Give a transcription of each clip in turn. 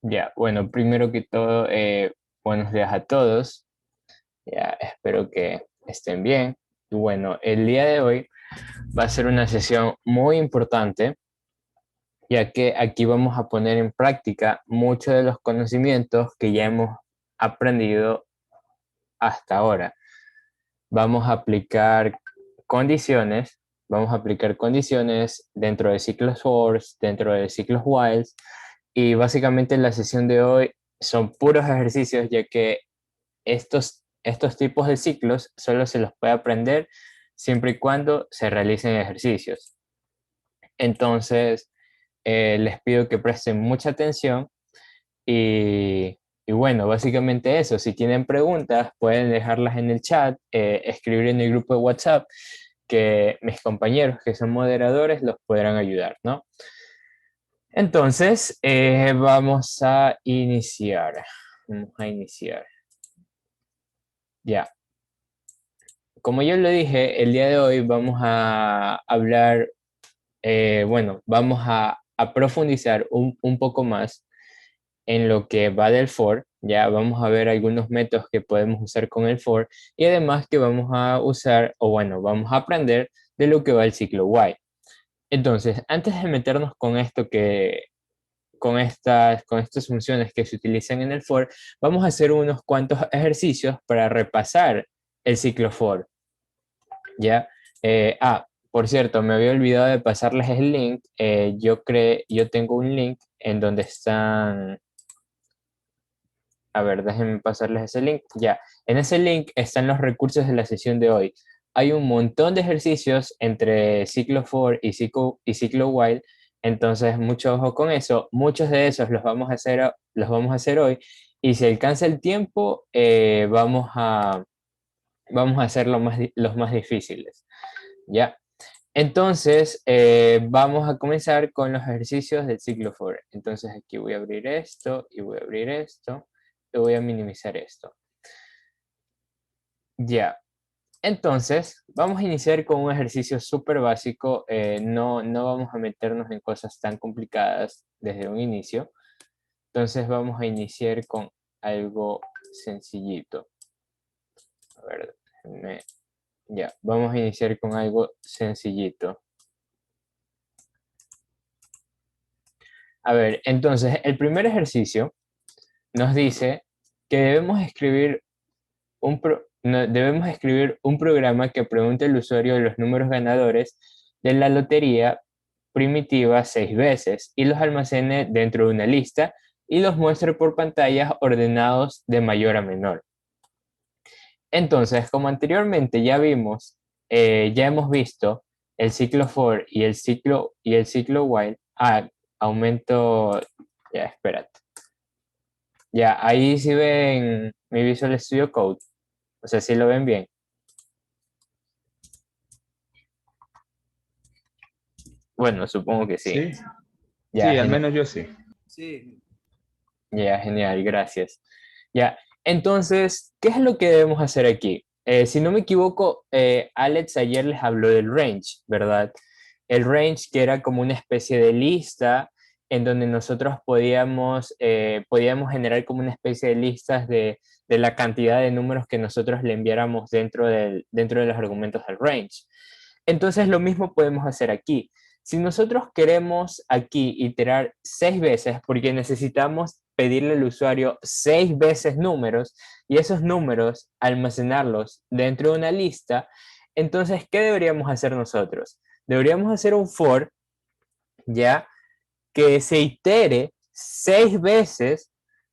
Ya, bueno, primero que todo, buenos días a todos. Ya, espero que estén bien. Y bueno, el día de hoy va a ser una sesión muy importante, ya que aquí vamos a poner en práctica muchos de los conocimientos que ya hemos aprendido hasta ahora. Vamos a aplicar condiciones, vamos a aplicar condiciones dentro de ciclos for, dentro de ciclos while, y básicamente la sesión de hoy son puros ejercicios, ya que estos tipos de ciclos solo se los puede aprender siempre y cuando se realicen ejercicios. Entonces, les pido que presten mucha atención y bueno, básicamente eso. Si tienen preguntas, pueden dejarlas en el chat, escribir en el grupo de WhatsApp, que mis compañeros que son moderadores los podrán ayudar, ¿no? Entonces, vamos a iniciar. Vamos a iniciar. Ya. Como yo lo dije, el día de hoy vamos a hablar, bueno, vamos a profundizar un poco más en lo que va del for. Ya vamos a ver algunos métodos que podemos usar con el for y además que vamos a usar, o bueno, vamos a aprender de lo que va el ciclo while. Entonces, antes de meternos con esto que, con estas funciones que se utilizan en el for, vamos a hacer unos cuantos ejercicios para repasar el ciclo for. ¿Ya? Por cierto, me había olvidado de pasarles el link. Yo tengo un link en donde están, a ver, déjenme pasarles ese link. Ya, en ese link están los recursos de la sesión de hoy. Hay un montón de ejercicios entre ciclo for y ciclo while, entonces mucho ojo con eso. Muchos de esos los vamos a hacer hoy, y si alcanza el tiempo, vamos a hacer los más difíciles. ¿Ya? Entonces, vamos a comenzar con los ejercicios del ciclo for. Entonces, aquí voy a abrir esto y voy a abrir esto y voy a minimizar esto. Ya. Entonces, vamos a iniciar con un ejercicio súper básico. No vamos a meternos en cosas tan complicadas desde un inicio. Entonces, vamos a iniciar con algo sencillito. A ver, ya, vamos a iniciar con algo sencillito. A ver, entonces, el primer ejercicio nos dice que debemos escribir un programa que pregunte al usuario los números ganadores de la lotería primitiva 6 veces y los almacene dentro de una lista y los muestre por pantallas ordenados de mayor a menor. Entonces, como anteriormente ya hemos visto el ciclo for y el ciclo while. Aumento, ya, espérate. Ya, ahí sí ven mi Visual Studio Code. O sea, sí lo ven bien. Bueno, supongo que sí. Sí, Ya, sí, al genial. menos yo sí. Sí, Ya, genial, gracias. Ya, entonces, ¿qué es lo que debemos hacer aquí? Si no me equivoco, Alex ayer les habló del range, ¿verdad? El range que era como una especie de lista en donde nosotros podíamos generar como una especie de listas de la cantidad de números que nosotros le enviáramos dentro de los argumentos del range. Entonces, lo mismo podemos hacer aquí. Si nosotros queremos aquí iterar 6 veces, porque necesitamos pedirle al usuario 6 veces números y esos números almacenarlos dentro de una lista, entonces, ¿qué deberíamos hacer nosotros? Deberíamos hacer un for, ya, que se itere 6 veces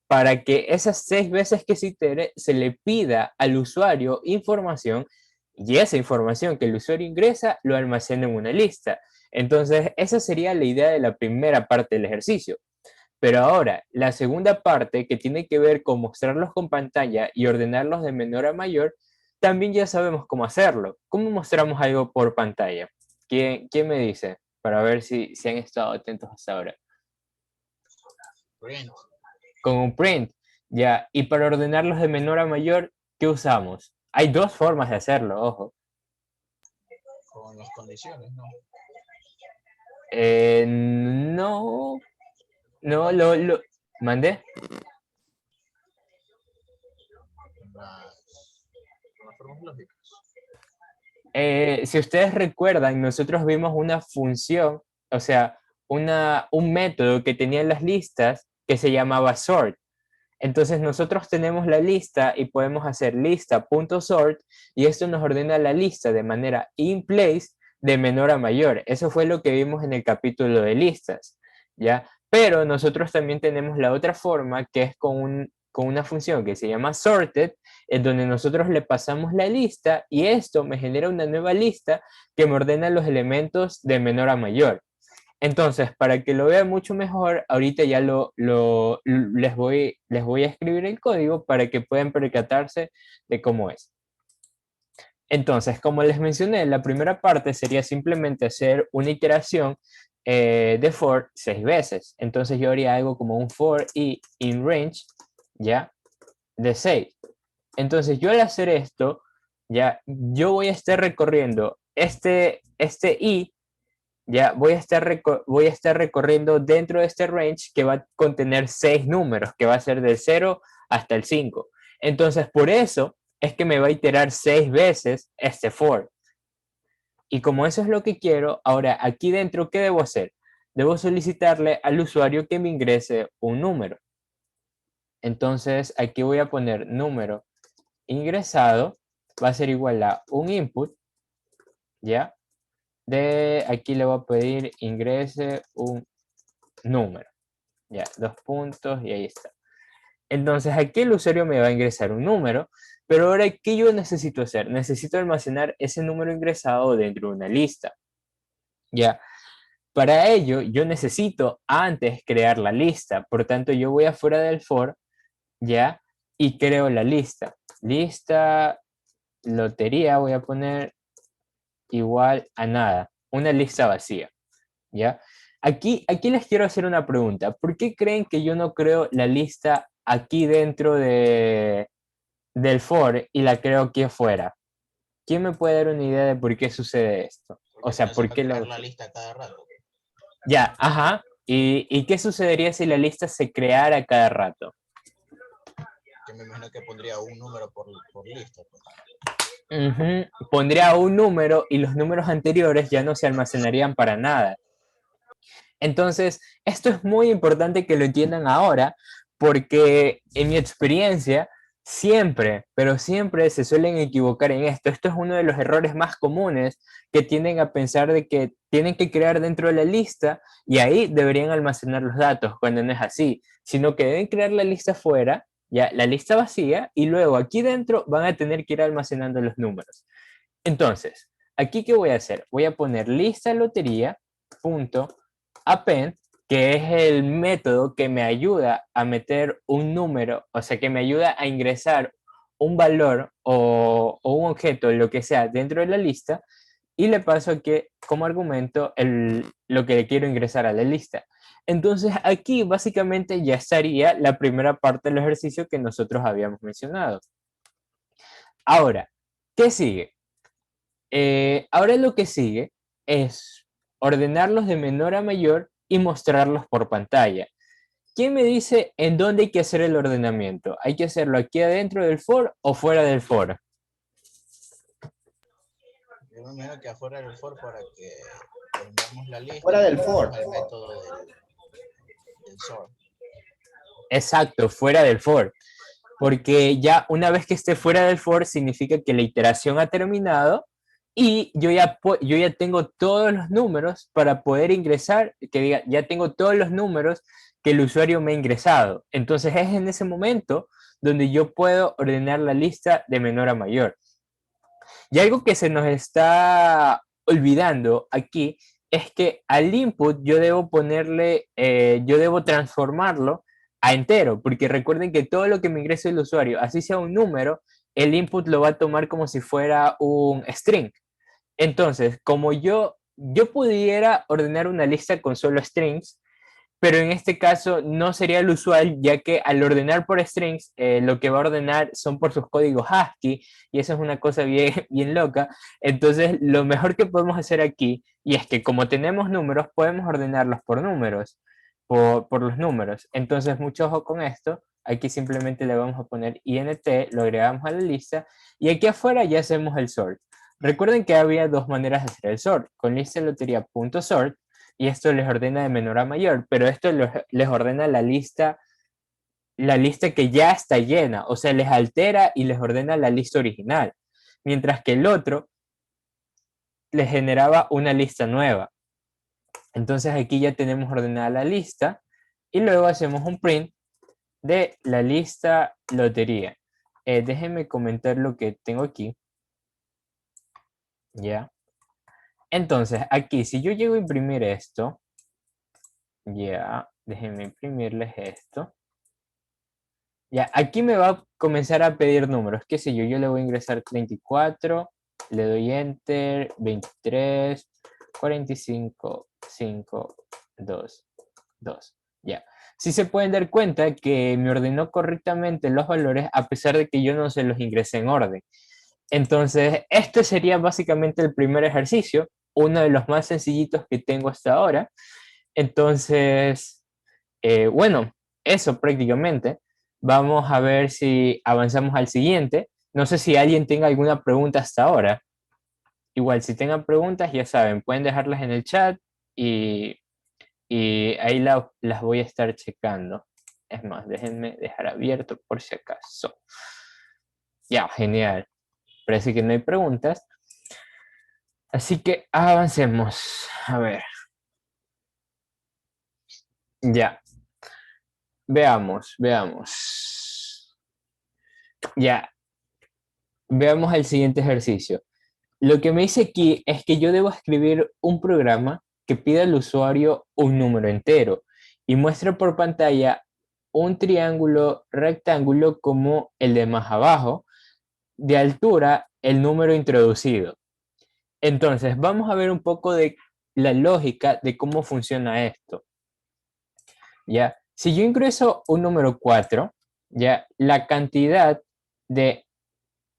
para que esas 6 veces que se itere se le pida al usuario información y esa información que el usuario ingresa lo almacena en una lista. Entonces, esa sería la idea de la primera parte del ejercicio. Pero ahora, la segunda parte, que tiene que ver con mostrarlos con pantalla y ordenarlos de menor a mayor, también ya sabemos cómo hacerlo. ¿Cómo mostramos algo por pantalla? ¿Quién me dice? Para ver si han estado atentos hasta ahora. print, Con un print, ya. Y para ordenarlos de menor a mayor, ¿qué usamos? Hay dos formas de hacerlo, ojo. con las condiciones, ¿no? No, no, No, ¿Mandé? Con las formas lógicas. Si ustedes recuerdan, nosotros vimos una función, o sea, un método que tenía las listas que se llamaba sort. Entonces nosotros tenemos la lista y podemos hacer lista.sort y esto nos ordena la lista de manera in place de menor a mayor. Eso fue lo que vimos en el capítulo de listas, ¿ya? Pero nosotros también tenemos la otra forma que es con una función que se llama sorted, en donde nosotros le pasamos la lista y esto me genera una nueva lista que me ordena los elementos de menor a mayor. Entonces, para que lo vean mucho mejor, ahorita ya les voy a escribir el código para que puedan percatarse de cómo es. Entonces, como les mencioné, la primera parte sería simplemente hacer una iteración de for 6 veces. Entonces yo haría algo como un for i in range, ¿ya? De 6. Entonces yo al hacer esto, ya, yo voy a estar recorriendo este i, ya voy a estar recorriendo dentro de este range que va a contener 6 números, que va a ser del 0 hasta el 5. Entonces, por eso es que me va a iterar 6 veces este for. Y como eso es lo que quiero, ahora aquí dentro, ¿qué debo hacer? Debo solicitarle al usuario que me ingrese un número. Entonces, aquí voy a poner número ingresado, va a ser igual a un input, ¿ya? De aquí le voy a pedir ingrese un número. Ya, 2 puntos y ahí está. Entonces aquí el usuario me va a ingresar un número, pero ahora, ¿qué yo necesito hacer? Necesito almacenar ese número ingresado dentro de una lista. Ya, para ello yo necesito antes crear la lista. Por tanto, yo voy afuera del for, ya, y creo la lista. Lista, lotería, voy a poner igual a nada. Una lista vacía. ¿Ya? Aquí les quiero hacer una pregunta. ¿Por qué creen que yo no creo la lista aquí dentro del for y la creo aquí afuera? ¿Quién me puede dar una idea de por qué sucede esto? O Porque sea, se ¿por va a qué crear lo... la lista cada rato. Ya, ajá. ¿Y qué sucedería si la lista se creara cada rato? Que me imagino que pondría un número por lista. Pues. Ujú. Pondría un número y los números anteriores ya no se almacenarían para nada. Entonces, esto es muy importante que lo entiendan ahora, porque en mi experiencia, siempre, pero siempre se suelen equivocar en esto. Esto es uno de los errores más comunes que tienden a pensar de que tienen que crear dentro de la lista y ahí deberían almacenar los datos, cuando no es así, sino que deben crear la lista fuera, ya la lista vacía, y luego aquí dentro van a tener que ir almacenando los números. Entonces, aquí qué voy a hacer? Voy a poner lista lotería punto append, que es el método que me ayuda a meter un número, o sea, que me ayuda a ingresar un valor o un objeto, lo que sea, dentro de la lista, y le paso aquí como argumento lo que le quiero ingresar a la lista. Entonces aquí básicamente ya estaría la primera parte del ejercicio que nosotros habíamos mencionado. Ahora, ¿qué sigue? Ahora lo que sigue es ordenarlos de menor a mayor y mostrarlos por pantalla. ¿Quién me dice en dónde hay que hacer el ordenamiento? ¿Hay que hacerlo aquí adentro del for o fuera del for? Yo me imagino que afuera del for para que pongamos la lista Fuera y del usemos for. el método del sort. Exacto, fuera del for. Porque ya una vez que esté fuera del for significa que la iteración ha terminado y yo ya tengo todos los números para poder ingresar, que diga, ya tengo todos los números que el usuario me ha ingresado. Entonces es en ese momento donde yo puedo ordenar la lista de menor a mayor. Y algo que se nos está olvidando aquí es que al input yo debo ponerle, yo debo transformarlo a entero, porque recuerden que todo lo que me ingrese el usuario, así sea un número, el input lo va a tomar como si fuera un string. Entonces, como yo pudiera ordenar una lista con solo strings, pero en este caso no sería lo usual, ya que al ordenar por strings, lo que va a ordenar son por sus códigos ASCII, y eso es una cosa bien, bien loca. Entonces, lo mejor que podemos hacer aquí, y es que como tenemos números, podemos ordenarlos por números. por los números. Entonces, mucho ojo con esto. Aquí simplemente le vamos a poner int, lo agregamos a la lista y aquí afuera ya hacemos el sort. Recuerden que había dos maneras de hacer el sort. Con lista de lotería .sort y esto les ordena de menor a mayor, pero esto les ordena la lista que ya está llena, o sea, les altera y les ordena la lista original, mientras que el otro les generaba una lista nueva. Entonces aquí ya tenemos ordenada la lista y luego hacemos un print de la lista lotería. Déjenme comentar lo que tengo aquí. Ya. Entonces aquí, si yo llego a imprimir esto, ya, déjenme imprimirles esto. Ya, aquí me va a comenzar a pedir números, qué sé yo, yo le voy a ingresar 34, le doy enter, 23, 45, 5, 2, 2, ya. Sí se pueden dar cuenta que me ordenó correctamente los valores a pesar de que yo no se los ingresé en orden. Entonces, este sería básicamente el primer ejercicio, uno de los más sencillitos que tengo hasta ahora. Entonces, bueno, eso prácticamente. Vamos a ver si avanzamos al siguiente. No sé si alguien tenga alguna pregunta hasta ahora. Igual, si tengan preguntas, ya saben, pueden dejarlas en el chat y, y ahí las voy a estar checando. Es más, déjenme dejar abierto por si acaso. Ya, genial. Parece que no hay preguntas. Así que avancemos. A ver. Ya. Veamos, veamos. Ya. Veamos el siguiente ejercicio. Lo que me dice aquí es que yo debo escribir un programa que pida al usuario un número entero y muestre por pantalla un triángulo rectángulo como el de más abajo, de altura el número introducido. Entonces, vamos a ver un poco de la lógica de cómo funciona esto. ¿Ya? Si yo ingreso un número 4, ya la cantidad de,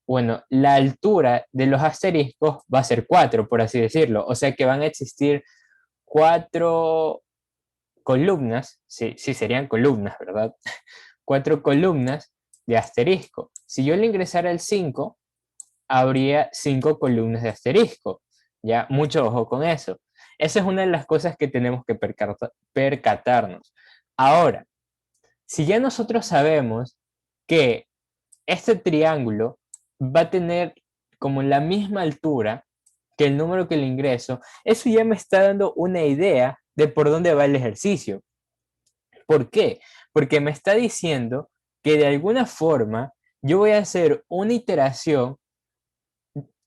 bueno, la altura de los asteriscos va a ser 4, por así decirlo. O sea que van a existir 4 columnas, sí, sí serían columnas, ¿verdad? 4 columnas de asterisco. Si yo le ingresara el 5, habría 5 columnas de asterisco. Ya, mucho ojo con eso. Esa es una de las cosas que tenemos que percatarnos. Ahora, si ya nosotros sabemos que este triángulo va a tener como la misma altura que el número que le ingreso, eso ya me está dando una idea de por dónde va el ejercicio. ¿Por qué? Porque me está diciendo que de alguna forma yo voy a hacer una iteración,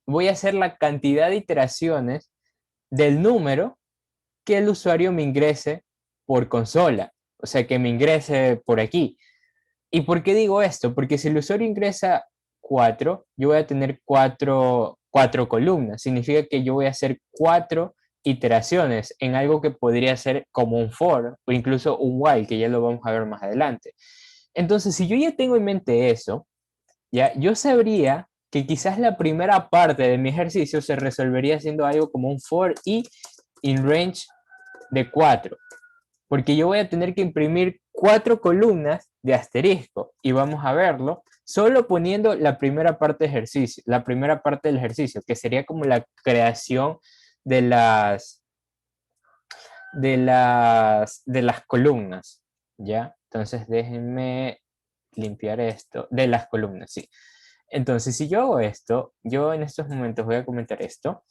voy a hacer la cantidad de iteraciones del número que el usuario me ingrese por consola, o sea, que me ingrese por aquí. ¿Y por qué digo esto? Porque si el usuario ingresa 4, yo voy a tener 4 columnas. Significa que yo voy a hacer 4 iteraciones en algo que podría ser como un for o incluso un while, que ya lo vamos a ver más adelante. Entonces, si yo ya tengo en mente eso, ya yo sabría que quizás la primera parte de mi ejercicio se resolvería haciendo algo como un for y in range de 4 porque yo voy a tener que imprimir 4 columnas de asterisco y vamos a verlo solo poniendo la primera parte, ejercicio, la primera parte del ejercicio, que sería como la creación de las columnas, ¿ya? Entonces déjenme limpiar esto, de las columnas, sí. Entonces, si yo hago esto, yo en estos momentos voy a comentar esto,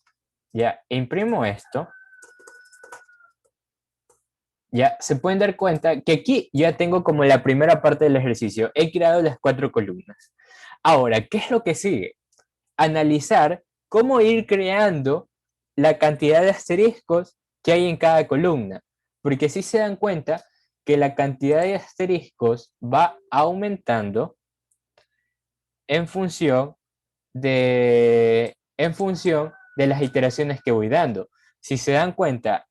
ya, imprimo esto, ya se pueden dar cuenta que aquí ya tengo como la primera parte del ejercicio. He creado las 4 columnas. Ahora, ¿qué es lo que sigue? Analizar cómo ir creando la cantidad de asteriscos que hay en cada columna. Porque si se dan cuenta que la cantidad de asteriscos va aumentando en función de las iteraciones que voy dando. Si se dan cuenta,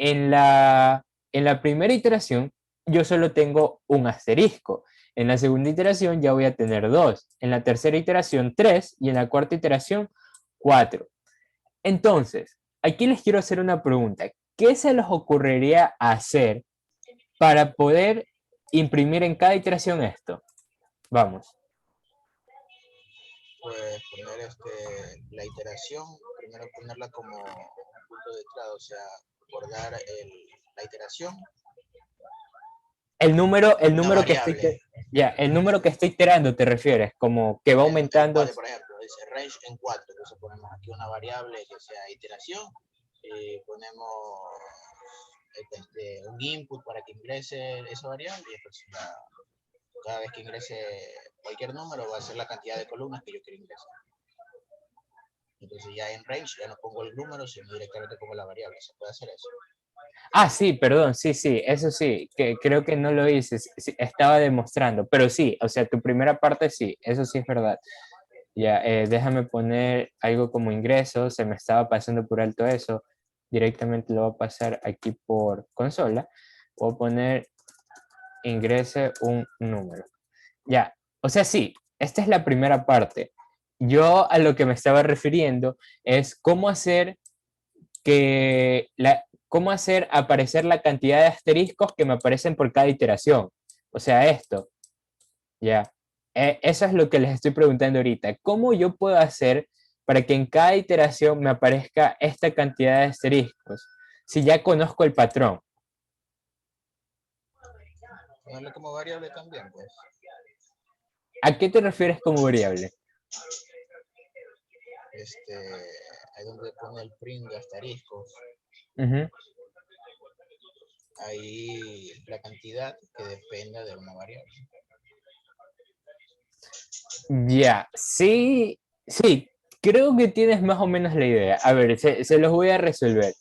en la primera iteración yo solo tengo un asterisco. En la segunda iteración ya voy a tener 2. En la tercera iteración 3 y en la cuarta iteración 4. Entonces, aquí les quiero hacer una pregunta. ¿qué se les ocurriría hacer para poder imprimir en cada iteración esto? Vamos. Pues poner la iteración, primero ponerla como un punto de entrada, o sea, guardar la iteración, El una número que estoy, variable. ya, el número que estoy iterando te refieres, como que va aumentando. Vale, por ejemplo, dice range en 4, entonces ponemos aquí una variable que sea iteración, ponemos un input para que ingrese esa variable y después cada vez que ingrese cualquier número va a ser la cantidad de columnas que yo quiero ingresar. Entonces ya en range ya no pongo el número, sino directamente pongo la variable. ¿Se puede hacer eso? Ah, sí, perdón, sí, sí, eso sí, que creo que no lo hice, sí, estaba demostrando, pero sí, o sea, tu primera parte sí, eso sí es verdad. Ya, déjame poner algo como ingreso, se me estaba pasando por alto eso, directamente lo voy a pasar aquí por consola, voy a poner ingrese un número. Ya, o sea, sí, esta es la primera parte. Yo a lo que me estaba refiriendo es cómo hacer cómo hacer aparecer la cantidad de asteriscos que me aparecen por cada iteración. O sea, esto, ya. Eso es lo que les estoy preguntando ahorita. ¿Cómo yo puedo hacer para que en cada iteración me aparezca esta cantidad de asteriscos? Si ya conozco el patrón. Ponerle como variable también, pues. ¿A qué te refieres como variable? Ahí donde pone el print de asteriscos, Ujú. ahí la cantidad que dependa de una variable. Ya, sí, sí, creo que tienes más o menos la idea. A ver, se los voy a resolver.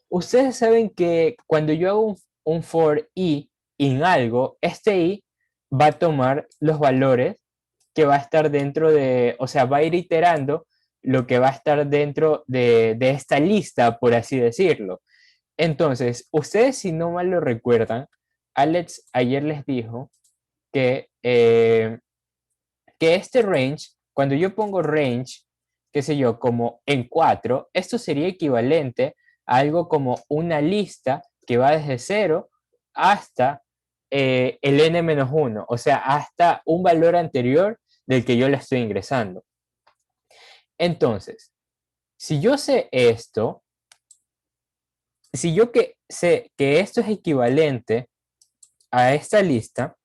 Ustedes saben que cuando yo hago un for i en algo, este i va a tomar los valores que va a estar dentro de, o sea, va a ir iterando lo que va a estar dentro de esta lista, por así decirlo. Entonces, ustedes, si no mal lo recuerdan, Alex ayer les dijo que que este range, cuando yo pongo range, qué sé yo, como en 4, esto sería equivalente a algo como una lista que va desde 0 hasta el n-1, o sea, hasta un valor anterior del que yo le estoy ingresando. Entonces, si yo sé esto, si yo que sé que esto es equivalente a esta lista,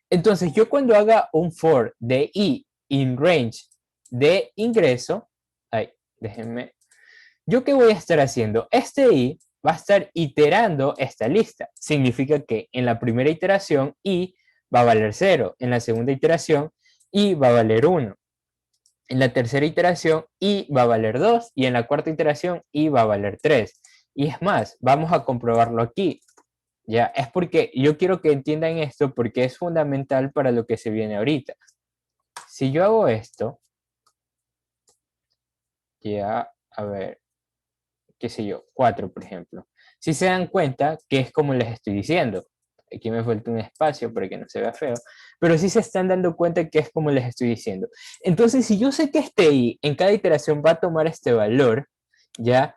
entonces yo cuando haga un for de i in range de ingreso, ay, déjenme, ¿yo qué voy a estar haciendo? Este i va a estar iterando esta lista. Significa que en la primera iteración i va a valer 0, en la segunda iteración i va a valer 1, en la tercera iteración i va a valer 2 y en la cuarta iteración i va a valer 3. Y es más, vamos a comprobarlo aquí. Ya, es porque yo quiero que entiendan esto porque es fundamental para lo que se viene ahorita. Si yo hago esto, ya, a ver, qué sé yo, 4 por ejemplo. Si se dan cuenta que es como les estoy diciendo, aquí me falta un espacio para que no se vea feo, pero sí se están dando cuenta que es como les estoy diciendo. Entonces, si yo sé que este i en cada iteración va a tomar este valor, ya,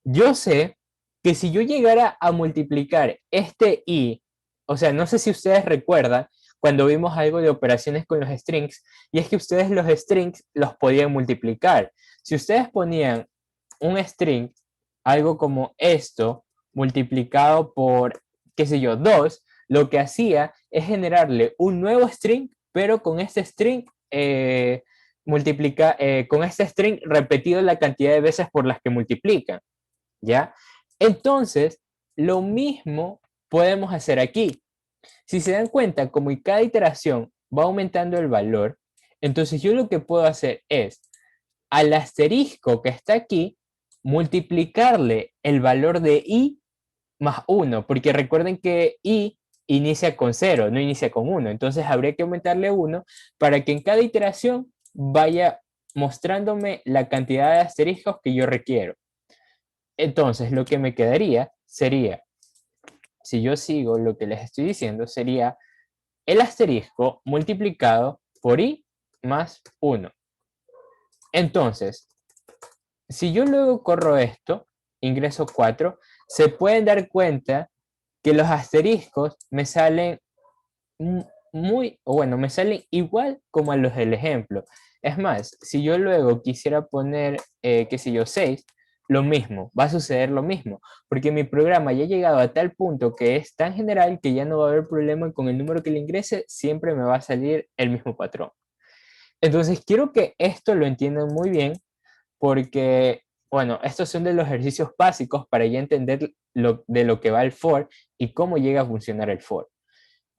yo sé que si yo llegara a multiplicar este i, o sea, no sé si ustedes recuerdan cuando vimos algo de operaciones con los strings, y es que ustedes los strings los podían multiplicar. Si ustedes ponían un string, algo como esto, multiplicado por, qué sé yo, 2, lo que hacía es generarle un nuevo string, pero con este string con este string repetido la cantidad de veces por las que multiplican. ¿Ya? Entonces, lo mismo podemos hacer aquí. Si se dan cuenta, como en cada iteración va aumentando el valor, entonces yo lo que puedo hacer es al asterisco que está aquí, multiplicarle el valor de i más 1, porque recuerden que i inicia con 0, no inicia con 1. Entonces habría que aumentarle 1 para que en cada iteración vaya mostrándome la cantidad de asteriscos que yo requiero. Entonces, lo que me quedaría sería, si yo sigo lo que les estoy diciendo, sería el asterisco multiplicado por i más 1. Entonces, si yo luego corro esto, ingreso 4, se pueden dar cuenta que los asteriscos me salen bueno, me salen igual como a los del ejemplo. Es más, si yo luego quisiera poner, qué sé yo, 6, lo mismo, va a suceder lo mismo, porque mi programa ya ha llegado a tal punto que es tan general que ya no va a haber problema con el número que le ingrese, siempre me va a salir el mismo patrón. Entonces, quiero que esto lo entiendan muy bien, porque, bueno, estos son de los ejercicios básicos para ya entender de lo que va el for y cómo llega a funcionar el for.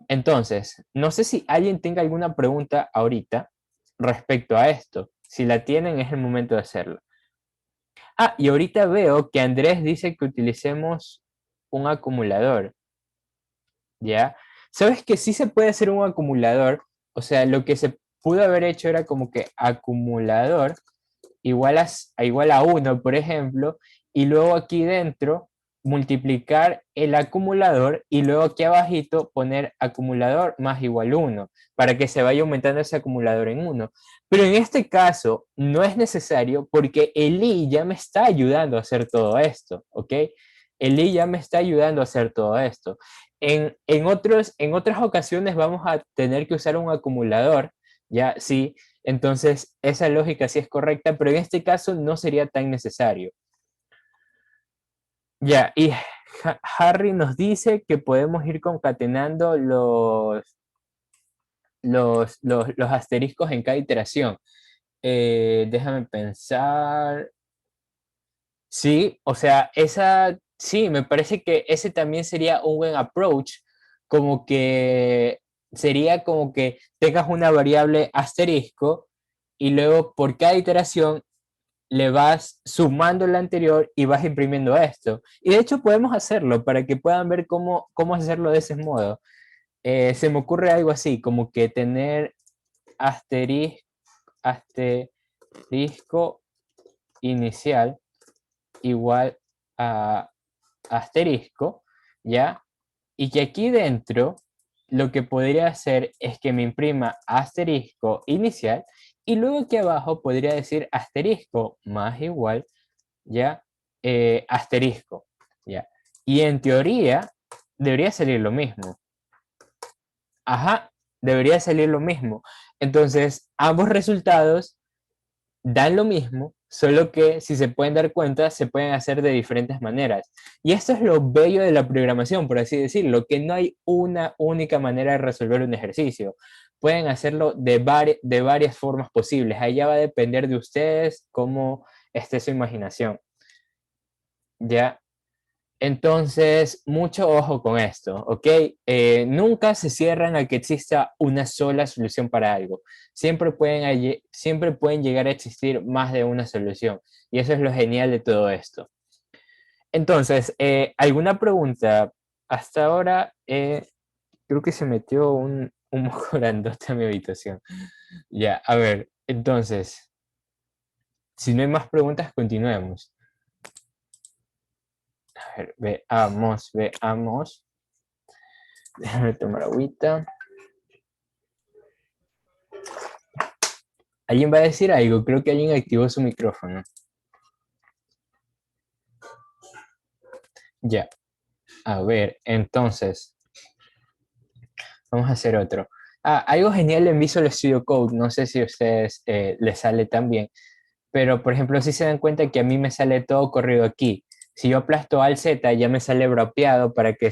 Entonces, no sé si alguien tenga alguna pregunta ahorita respecto a esto. Si la tienen, es el momento de hacerlo. Ah, y ahorita veo que Andrés dice que utilicemos un acumulador, ¿ya? ¿Sabes que sí se puede hacer un acumulador? O sea, lo que se pudo haber hecho era como que acumulador igual a 1, por ejemplo, y luego aquí dentro multiplicar el acumulador y luego aquí abajito poner acumulador más igual 1 para que se vaya aumentando ese acumulador en 1. Pero en este caso no es necesario porque el i ya me está ayudando a hacer todo esto, ¿ok? El i ya me está ayudando a hacer todo esto. En otras ocasiones vamos a tener que usar un acumulador, ya sí, entonces, esa lógica sí es correcta, pero en este caso no sería tan necesario. Ya, y Harry nos dice que podemos ir concatenando los asteriscos en cada iteración. Déjame pensar. Sí, o sea, sí, me parece que ese también sería un buen approach, como que sería como que tengas una variable asterisco y luego por cada iteración le vas sumando la anterior y vas imprimiendo esto. Y de hecho podemos hacerlo para que puedan ver cómo hacerlo de ese modo. Se me ocurre algo así, como que tener asterisco, asterisco inicial igual a asterisco, ¿ya? Y que aquí dentro lo que podría hacer es que me imprima asterisco inicial y luego aquí abajo podría decir asterisco más igual, ¿ya? Asterisco, ¿ya? Y en teoría debería salir lo mismo. Ajá, debería salir lo mismo. Entonces, ambos resultados dan lo mismo, solo que si se pueden dar cuenta, se pueden hacer de diferentes maneras. Y esto es lo bello de la programación, por así decirlo, que no hay una única manera de resolver un ejercicio. Pueden hacerlo de varias formas posibles. Ahí ya va a depender de ustedes cómo esté su imaginación. ¿Ya? Entonces, mucho ojo con esto, ¿ok? Nunca se cierran a que exista una sola solución para algo. Siempre pueden llegar a existir más de una solución. Y eso es lo genial de todo esto. Entonces, ¿alguna pregunta? Hasta ahora, creo que se metió un moco grandote a mi habitación. Ya, a ver, entonces, si no hay más preguntas, continuemos. A ver, veamos. Déjame tomar agüita. ¿Alguien va a decir algo? Creo que alguien activó su micrófono. Ya. A ver, entonces, vamos a hacer otro. Ah, algo genial en Visual Studio Code, no sé si a ustedes les sale también, pero por ejemplo, si se dan cuenta que a mí me sale todo corrido aquí. Si yo aplasto Alt Z, ya me sale bropeado para que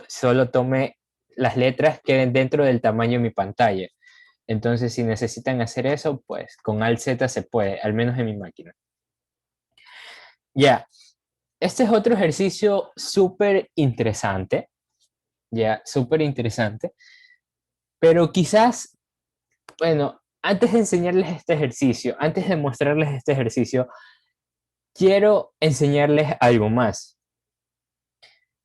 solo tome las letras que queden dentro del tamaño de mi pantalla. Entonces, si necesitan hacer eso, pues con Alt Z se puede, al menos en mi máquina. Ya, este es otro ejercicio súper interesante, ya, súper interesante, pero quizás, bueno, antes de enseñarles este ejercicio, antes de mostrarles este ejercicio, quiero enseñarles algo más.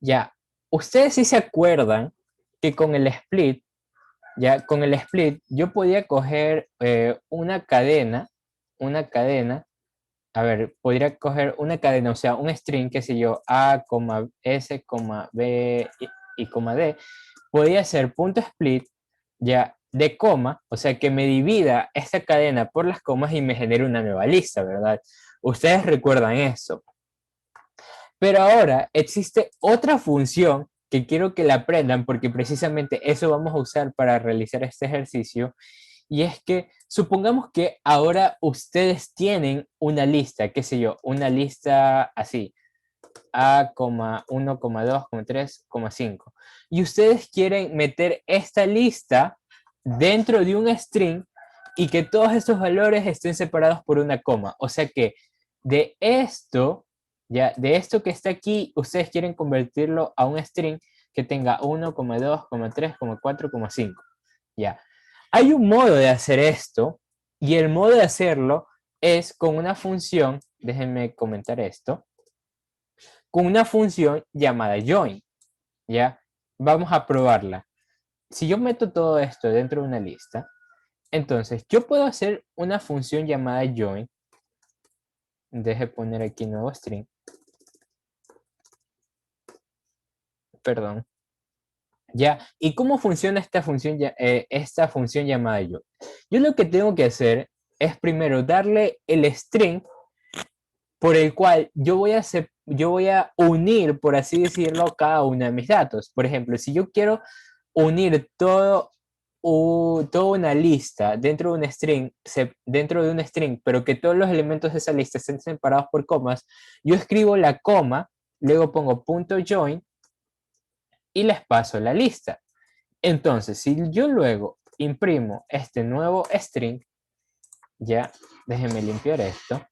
Ya, ustedes sí se acuerdan que con el split, ya, con el split, yo podía coger una cadena, a ver, podría coger una cadena, o sea, un string, qué sé yo, A, S, B y coma D, podría ser punto split, ya, de coma, o sea, que me divida esta cadena por las comas y me genere una nueva lista, ¿verdad? Ustedes recuerdan eso. Pero ahora existe otra función que quiero que la aprendan porque precisamente eso vamos a usar para realizar este ejercicio. Y es que supongamos que ahora ustedes tienen una lista, qué sé yo, una lista así, A, 1, 2, 3, 5. Y ustedes quieren meter esta lista dentro de un string y que todos estos valores estén separados por una coma. O sea que de esto, ya, de esto que está aquí, ustedes quieren convertirlo a un string que tenga 1, 2, 3, 4, 5. Ya. Hay un modo de hacer esto y el modo de hacerlo es con una función, déjenme comentar esto, con una función llamada join, ¿ya? Vamos a probarla. Si yo meto todo esto dentro de una lista, entonces yo puedo hacer una función llamada join, deje poner aquí nuevo string, perdón, ¿ya? ¿Y cómo funciona esta función llamada join? Yo lo que tengo que hacer es primero darle el string por el cual yo voy a unir, por así decirlo, cada uno de mis datos. Por ejemplo, si yo quiero unir toda una lista dentro de un string, pero que todos los elementos de esa lista estén separados por comas, yo escribo la coma, luego pongo punto .join y les paso la lista. Entonces, si yo luego imprimo este nuevo string, ya, déjenme limpiar esto,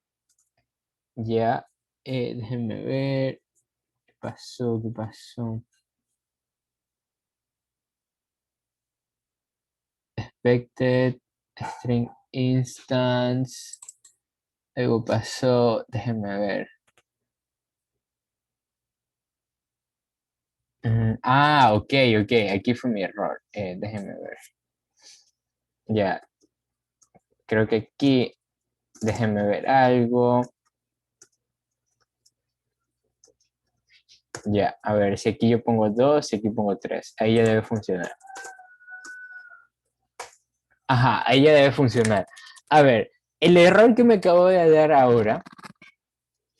ya, déjenme ver, ¿qué pasó? ¿Qué pasó? Expected string instance. Algo pasó, déjenme ver. Ok, ok, aquí fue mi error. Déjenme ver. Ya, creo que aquí, déjenme ver algo. Ya, a ver, si aquí yo pongo 2, si aquí pongo 3, ahí ya debe funcionar. Ajá, ahí ya debe funcionar. A ver, el error que me acabo de dar ahora,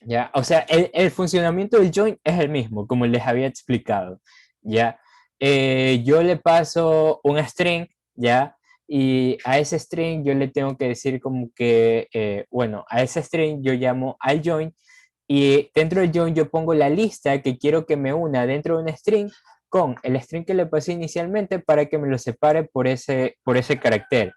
ya, o sea, el funcionamiento del join es el mismo, como les había explicado, ya. Yo le paso un string, ya, y a ese string yo le tengo que decir como que, bueno, a ese string yo llamo al join y dentro del join yo pongo la lista que quiero que me una dentro de un string con el string que le pasé inicialmente para que me lo separe por ese carácter,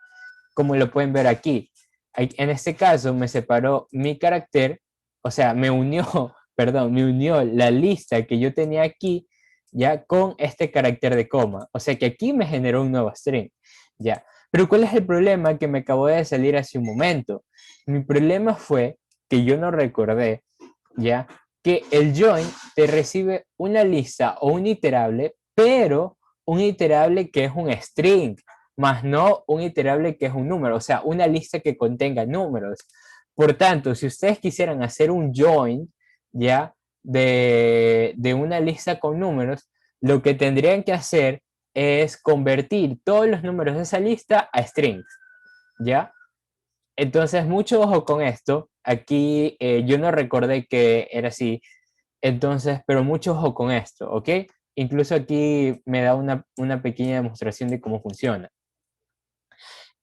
como lo pueden ver aquí. En este caso me separó mi carácter, o sea, me unió, perdón, me unió la lista que yo tenía aquí ya con este carácter de coma. O sea que aquí me generó un nuevo string, ya. Pero ¿cuál es el problema que me acabó de salir hace un momento? Mi problema fue que yo no recordé, ya, que el join te recibe una lista o un iterable, pero un iterable que es un string, más no un iterable que es un número, o sea, una lista que contenga números. Por tanto, si ustedes quisieran hacer un join, ya, de una lista con números, lo que tendrían que hacer es convertir todos los números de esa lista a strings, ¿ya? Entonces, mucho ojo con esto. Aquí yo no recordé que era así. Entonces, pero mucho ojo con esto, ¿ok? Incluso aquí me da una pequeña demostración de cómo funciona.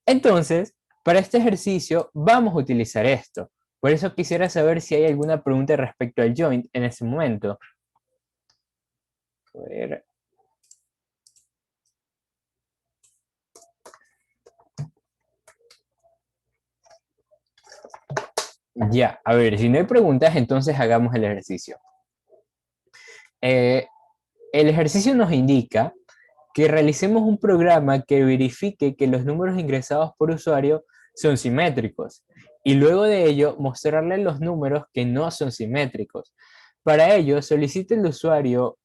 Entonces, para este ejercicio vamos a utilizar esto. Por eso quisiera saber si hay alguna pregunta respecto al joint en este momento. A ver. Ya, a ver, si no hay preguntas, entonces hagamos el ejercicio. El ejercicio nos indica que realicemos un programa que verifique que los números ingresados por usuario son simétricos y luego de ello mostrarle los números que no son simétricos. Para ello, solicite al usuario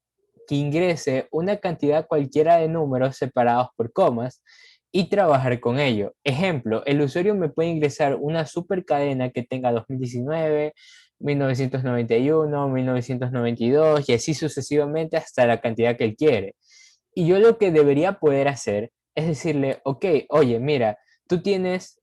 que ingrese una cantidad cualquiera de números separados por comas y trabajar con ello. Ejemplo, el usuario me puede ingresar una supercadena que tenga 2019, 1991, 1992 y así sucesivamente hasta la cantidad que él quiere. Y yo lo que debería poder hacer es decirle, ok, oye, mira, tú tienes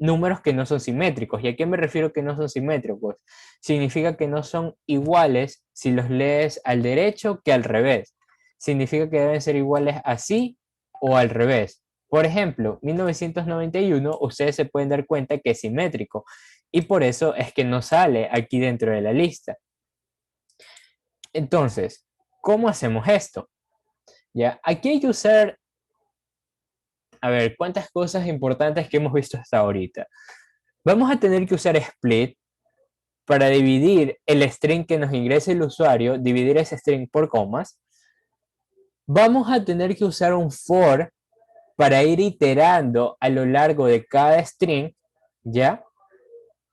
números que no son simétricos. ¿Y a qué me refiero que no son simétricos? Significa que no son iguales si los lees al derecho que al revés. Significa que deben ser iguales así o al revés. Por ejemplo, 1991, ustedes se pueden dar cuenta que es simétrico y por eso es que no sale aquí dentro de la lista. Entonces, ¿cómo hacemos esto? Ya, aquí hay que usar, a ver, ¿cuántas cosas importantes que hemos visto hasta ahorita? Vamos a tener que usar split para dividir el string que nos ingrese el usuario, dividir ese string por comas. Vamos a tener que usar un for para ir iterando a lo largo de cada string, ¿ya?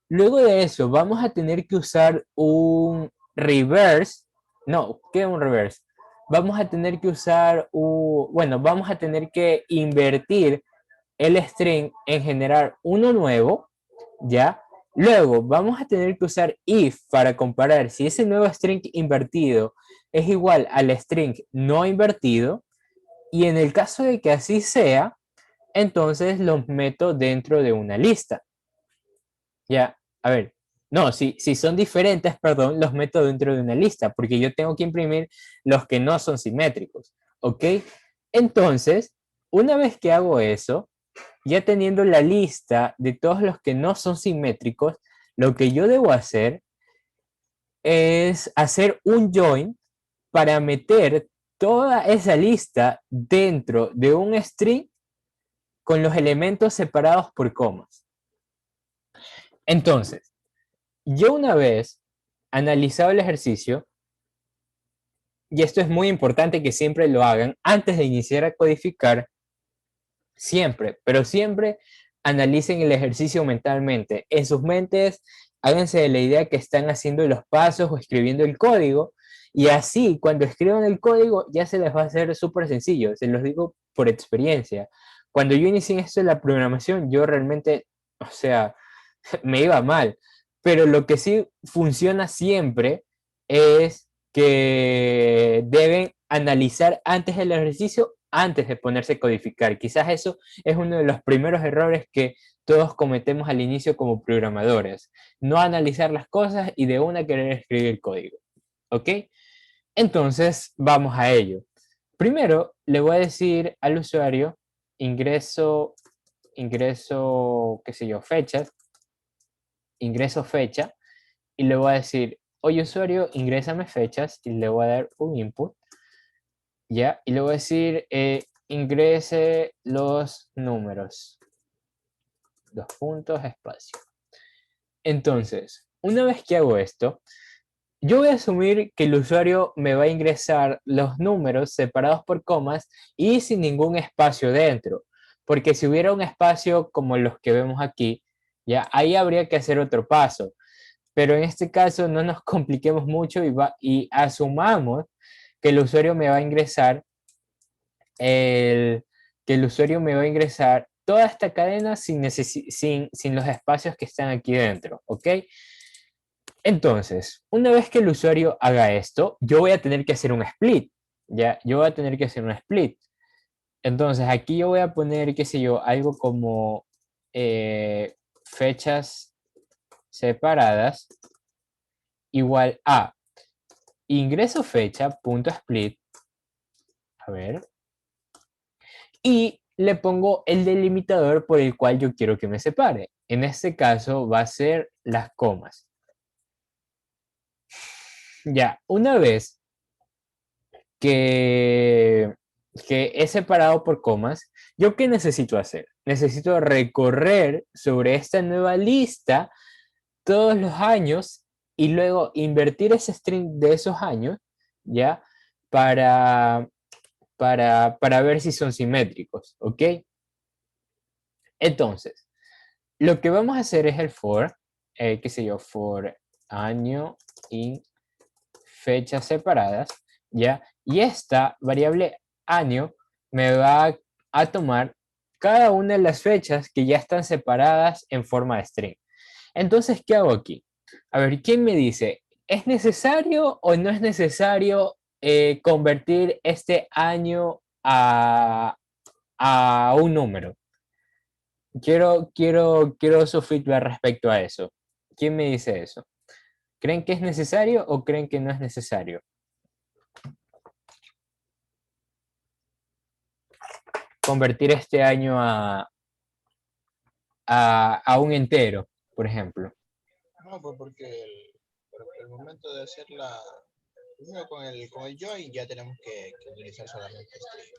Luego de eso, vamos a tener que usar un reverse. No, ¿qué es un reverse? Vamos a tener que usar bueno, vamos a tener que invertir el string en generar uno nuevo, ¿ya? Luego vamos a tener que usar if para comparar si ese nuevo string invertido es igual al string no invertido, y en el caso de que así sea, entonces los meto dentro de una lista. Ya, a ver, no, si son diferentes, perdón, los meto dentro de una lista, porque yo tengo que imprimir los que no son simétricos, ¿ok? Entonces, una vez que hago eso, ya teniendo la lista de todos los que no son simétricos, lo que yo debo hacer es hacer un join para meter toda esa lista dentro de un string con los elementos separados por comas. Entonces, yo una vez analizado el ejercicio, y esto es muy importante que siempre lo hagan antes de iniciar a codificar, siempre, pero siempre analicen el ejercicio mentalmente. En sus mentes, háganse de la idea que están haciendo los pasos o escribiendo el código, y así cuando escriban el código ya se les va a hacer súper sencillo, se los digo por experiencia. Cuando yo inicié esto de la programación, yo realmente, o sea, me iba mal, pero lo que sí funciona siempre es que deben analizar antes el ejercicio, antes de ponerse a codificar. Quizás eso es uno de los primeros errores que todos cometemos al inicio como programadores. No analizar las cosas y de una querer escribir código. ¿Ok? Entonces, vamos a ello. Primero, le voy a decir al usuario, ingreso, qué sé yo, fechas, ingreso fecha, y le voy a decir, oye usuario, ingrésame fechas, y le voy a dar un input, ¿ya? Y le voy a decir, ingrese los números, dos puntos, espacio. Entonces, una vez que hago esto, yo voy a asumir que el usuario me va a ingresar los números separados por comas y sin ningún espacio dentro, porque si hubiera un espacio como los que vemos aquí, ya ahí habría que hacer otro paso. Pero en este caso no nos compliquemos mucho y asumamos que el usuario me va a ingresar que el usuario me va a ingresar toda esta cadena sin los espacios que están aquí dentro, ¿ok? Entonces, una vez que el usuario haga esto, yo voy a tener que hacer un split, ¿ya? Yo voy a tener que hacer un split. Entonces, aquí yo voy a poner, qué sé yo, algo como fechas separadas igual a ingreso fecha punto split, a ver, y le pongo el delimitador por el cual yo quiero que me separe. En este caso va a ser las comas. Ya, una vez que, que he separado por comas, ¿yo qué necesito hacer? Necesito recorrer sobre esta nueva lista todos los años y luego invertir ese string de esos años, ¿ya? Para, para ver si son simétricos, ¿ok? Entonces, lo que vamos a hacer es el for, qué sé yo, for año y fechas separadas, ¿ya? Y esta variable año me va a tomar cada una de las fechas que ya están separadas en forma de string. Entonces, ¿qué hago aquí? A ver, ¿quién me dice? ¿Es necesario o no es necesario convertir este año a un número? Quiero su feedback respecto a eso. ¿Quién me dice eso? ¿Creen que es necesario o creen que no es necesario convertir este año a un entero, por ejemplo? No, pues porque por el momento de hacer la, primero con el join ya tenemos que utilizar solamente string.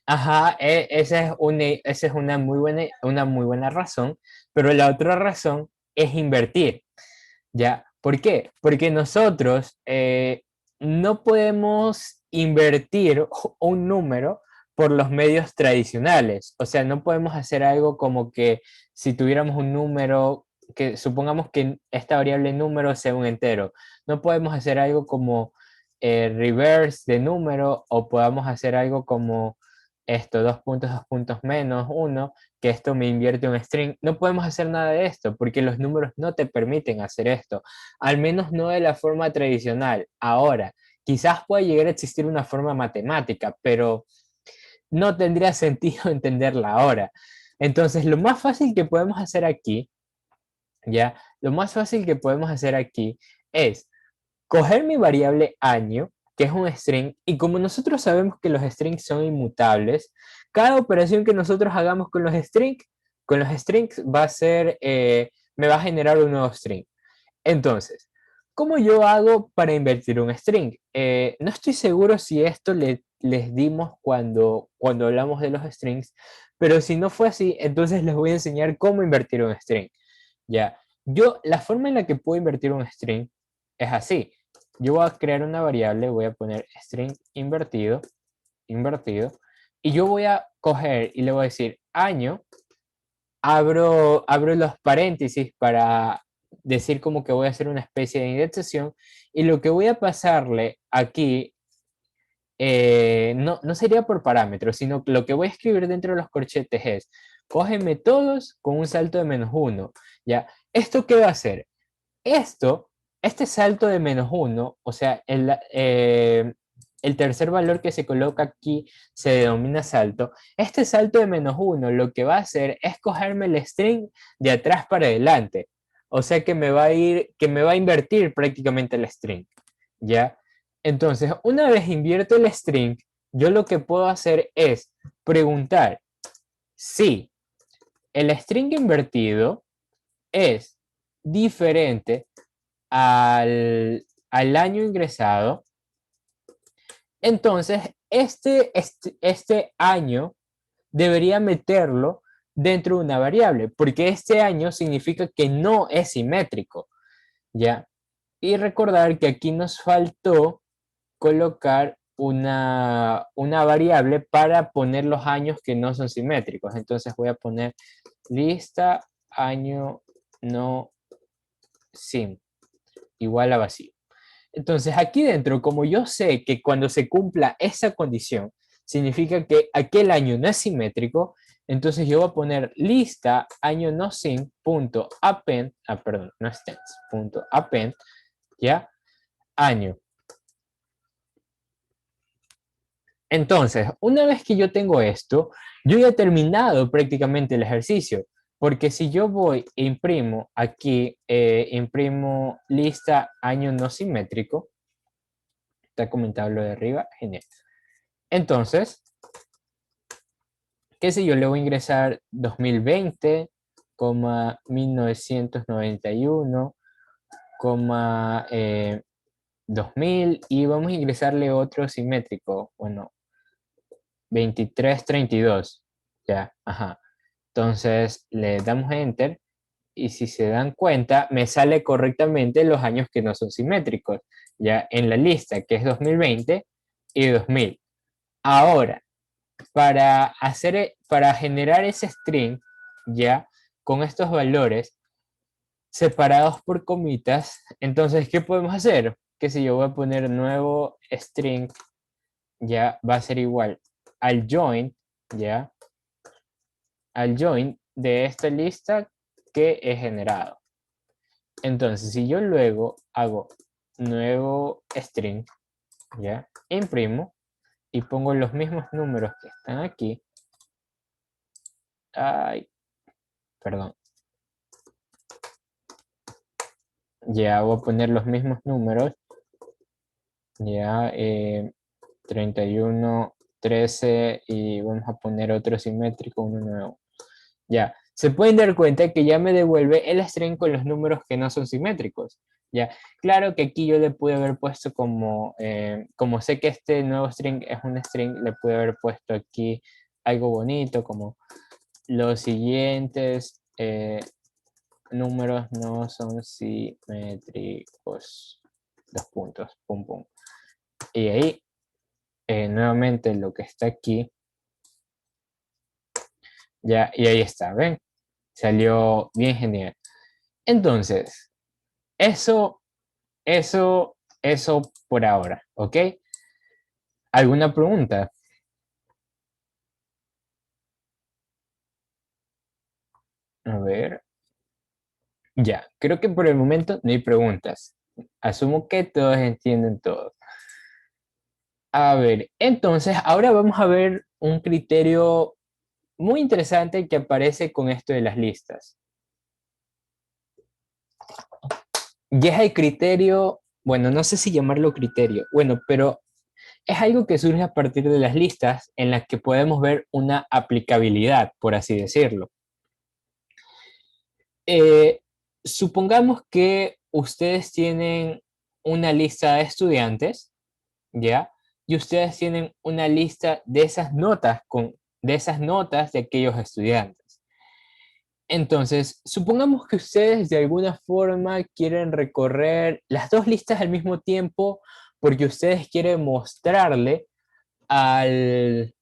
Ajá, esa es una muy buena razón, pero la otra razón es invertir, ¿ya? ¿Por qué? Porque nosotros no podemos invertir un número por los medios tradicionales, o sea, no podemos hacer algo como que si tuviéramos un número, que supongamos que esta variable número sea un entero, no podemos hacer algo como reverse de número o podamos hacer algo como esto, dos puntos menos uno, que esto me invierte un string. No podemos hacer nada de esto porque los números no te permiten hacer esto, al menos no de la forma tradicional. Ahora, quizás pueda llegar a existir una forma matemática, pero no tendría sentido entenderla ahora. Entonces, lo más fácil que podemos hacer aquí, ¿ya? Lo más fácil que podemos hacer aquí es coger mi variable año, que es un string, y como nosotros sabemos que los strings son inmutables, cada operación que nosotros hagamos con los strings va a ser, me va a generar un nuevo string. Entonces, ¿cómo yo hago para invertir un string? No estoy seguro si esto les dimos cuando hablamos de los strings, pero si no fue así, entonces les voy a enseñar cómo invertir un string. Ya, la forma en la que puedo invertir un string es así. Yo voy a crear una variable, voy a poner string invertido, y yo voy a coger y le voy a decir año, abro los paréntesis para decir como que voy a hacer una especie de indexación, y lo que voy a pasarle aquí no sería por parámetros, sino que lo que voy a escribir dentro de los corchetes es, cógeme todos con un salto de -1, ¿ya? ¿Esto qué va a hacer? Esto, este salto de -1, o sea, el tercer valor que se coloca aquí se denomina salto. Este salto de -1 lo que va a hacer es cogerme el string de atrás para adelante. O sea que me va a invertir prácticamente el string, ¿ya? Entonces, una vez invierto el string, yo lo que puedo hacer es preguntar si el string invertido es diferente al año ingresado, entonces este año debería meterlo dentro de una variable, porque este año significa que no es simétrico, ¿ya? Y recordar que aquí nos faltó colocar una variable para poner los años que no son simétricos. Entonces voy a poner lista año no sim igual a vacío. Entonces, aquí dentro, como yo sé que cuando se cumpla esa condición, significa que aquel año no es simétrico, entonces yo voy a poner lista año no sim punto append, perdón, no es tense, punto append, ya, año. Entonces, una vez que yo tengo esto, yo ya he terminado prácticamente el ejercicio, porque si yo voy e imprimo aquí, imprimo lista año no simétrico, está comentado lo de arriba, genial. Entonces, qué sé yo, le voy a ingresar 2020, 1991, 2000 y vamos a ingresarle otro simétrico, bueno, 2332, ya, ajá. Entonces le damos enter y si se dan cuenta, me sale correctamente los años que no son simétricos, ya en la lista, que es 2020 y 2000. Ahora, para generar ese string, ya, con estos valores separados por comitas, entonces, ¿qué podemos hacer? Que si yo voy a poner nuevo string, ya va a ser igual al join, ya, al join de esta lista que he generado. Entonces, si yo luego hago nuevo string, ya, imprimo y pongo los mismos números que están aquí, Ay, perdón. Ya voy a poner los mismos números. Ya, 31, 13 y vamos a poner otro simétrico, uno nuevo. Ya, se pueden dar cuenta que ya me devuelve el string con los números que no son simétricos. Ya, claro que aquí yo le pude haber puesto como sé que este nuevo string es un string, le pude haber puesto aquí algo bonito como los siguientes números no son simétricos. Dos puntos, pum, pum. Y ahí, nuevamente lo que está aquí, ya, y ahí está, ¿ven? Salió bien genial. Entonces, eso, eso por ahora, ¿ok? ¿Alguna pregunta? A ver, ya, creo que por el momento no hay preguntas. Asumo que todos entienden todo. A ver, entonces, ahora vamos a ver un criterio muy interesante que aparece con esto de las listas. Y es el criterio, bueno, no sé si llamarlo criterio, bueno, pero es algo que surge a partir de las listas en las que podemos ver una aplicabilidad, por así decirlo. Eh, Supongamos que ustedes tienen una lista de estudiantes, ¿ya? Y ustedes tienen una lista de esas notas de aquellos estudiantes. Entonces, supongamos que ustedes de alguna forma quieren recorrer las dos listas al mismo tiempo porque al,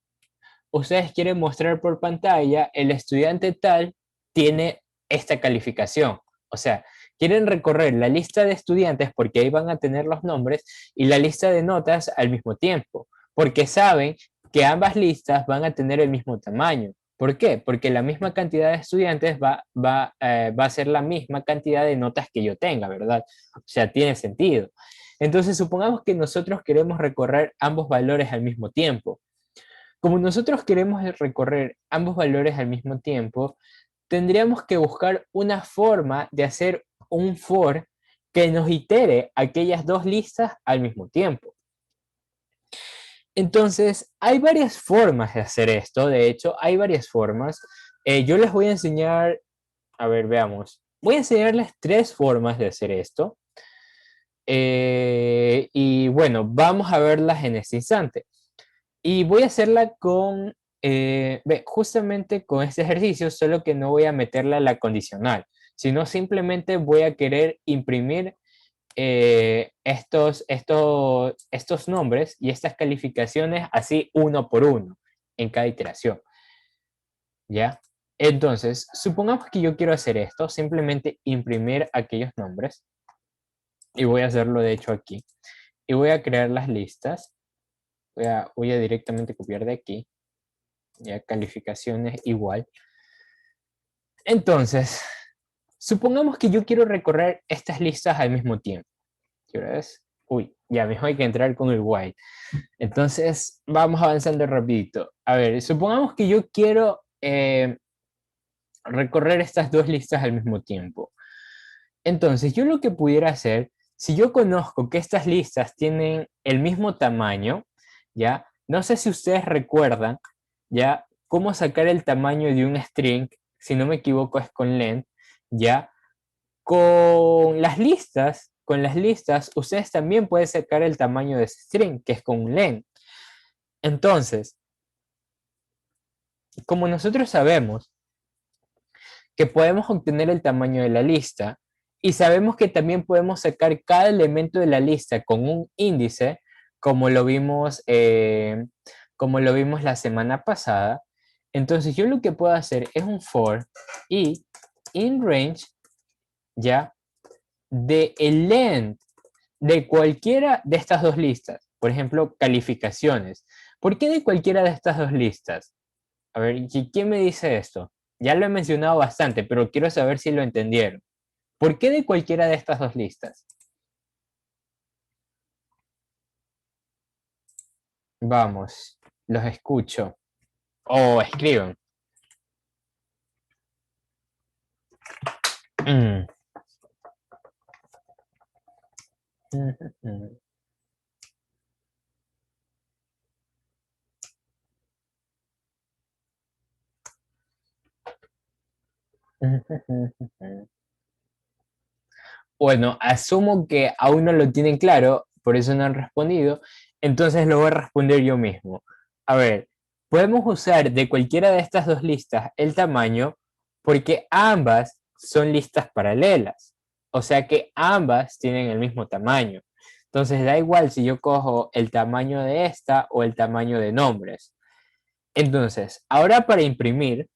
ustedes quieren mostrar por pantalla el estudiante tal tiene esta calificación. O sea, quieren recorrer la lista de estudiantes porque ahí van a tener los nombres y la lista de notas al mismo tiempo, porque saben que ambas listas van a tener el mismo tamaño. ¿Por qué? Porque la misma cantidad de estudiantes va a ser la misma cantidad de notas que yo tenga, ¿verdad? O sea, tiene sentido. Entonces, supongamos que nosotros queremos recorrer ambos valores al mismo tiempo. Como nosotros queremos recorrer ambos valores al mismo tiempo, tendríamos que buscar una forma de hacer un for que nos itere aquellas dos listas al mismo tiempo. Entonces, hay varias formas de hacer esto. De hecho, hay varias formas. Yo les voy a enseñar, a ver, veamos. Voy a enseñarles tres formas de hacer esto. Y bueno, vamos a verlas en este instante. Y voy a hacerla justamente con este ejercicio, solo que no voy a meterla a la condicional, sino simplemente voy a querer imprimir estos nombres y estas calificaciones así uno por uno en cada iteración, ¿ya? Entonces, supongamos que yo quiero hacer esto, simplemente imprimir aquellos nombres, y voy a hacerlo de hecho aquí, y voy a crear las listas, voy a directamente copiar de aquí, ya calificaciones igual. Entonces, supongamos que yo quiero recorrer estas listas al mismo tiempo. ¿Qué hora es? Uy, ya mismo hay que entrar con el while. Entonces, vamos avanzando rapidito. A ver, supongamos que yo quiero recorrer estas dos listas al mismo tiempo. Entonces, yo lo que pudiera hacer, si yo conozco que estas listas tienen el mismo tamaño, ¿ya? No sé si ustedes recuerdan, ¿ya? Cómo sacar el tamaño de un string, si no me equivoco es con len, ¿ya? Con las listas, ustedes también pueden sacar el tamaño de ese string, que es con un len. Entonces, como nosotros sabemos que podemos obtener el tamaño de la lista y sabemos que también podemos sacar cada elemento de la lista con un índice, como lo vimos, la semana pasada. Entonces yo lo que puedo hacer es un for y in range ya de el length de cualquiera de estas dos listas. Por ejemplo, calificaciones. ¿Por qué de cualquiera de estas dos listas? A ver, ¿quién me dice esto? Ya lo he mencionado bastante, pero quiero saber si lo entendieron. ¿Por qué de cualquiera de estas dos listas? Vamos, los escucho. O escriban. Mm. Bueno, asumo que aún no lo tienen claro, por eso no han respondido, entonces lo voy a responder yo mismo. A ver, podemos usar de cualquiera de estas dos listas el tamaño porque ambas son listas paralelas, o sea que ambas tienen el mismo tamaño. Entonces da igual si yo cojo el tamaño de esta o el tamaño de nombres. Entonces, ahora para imprimir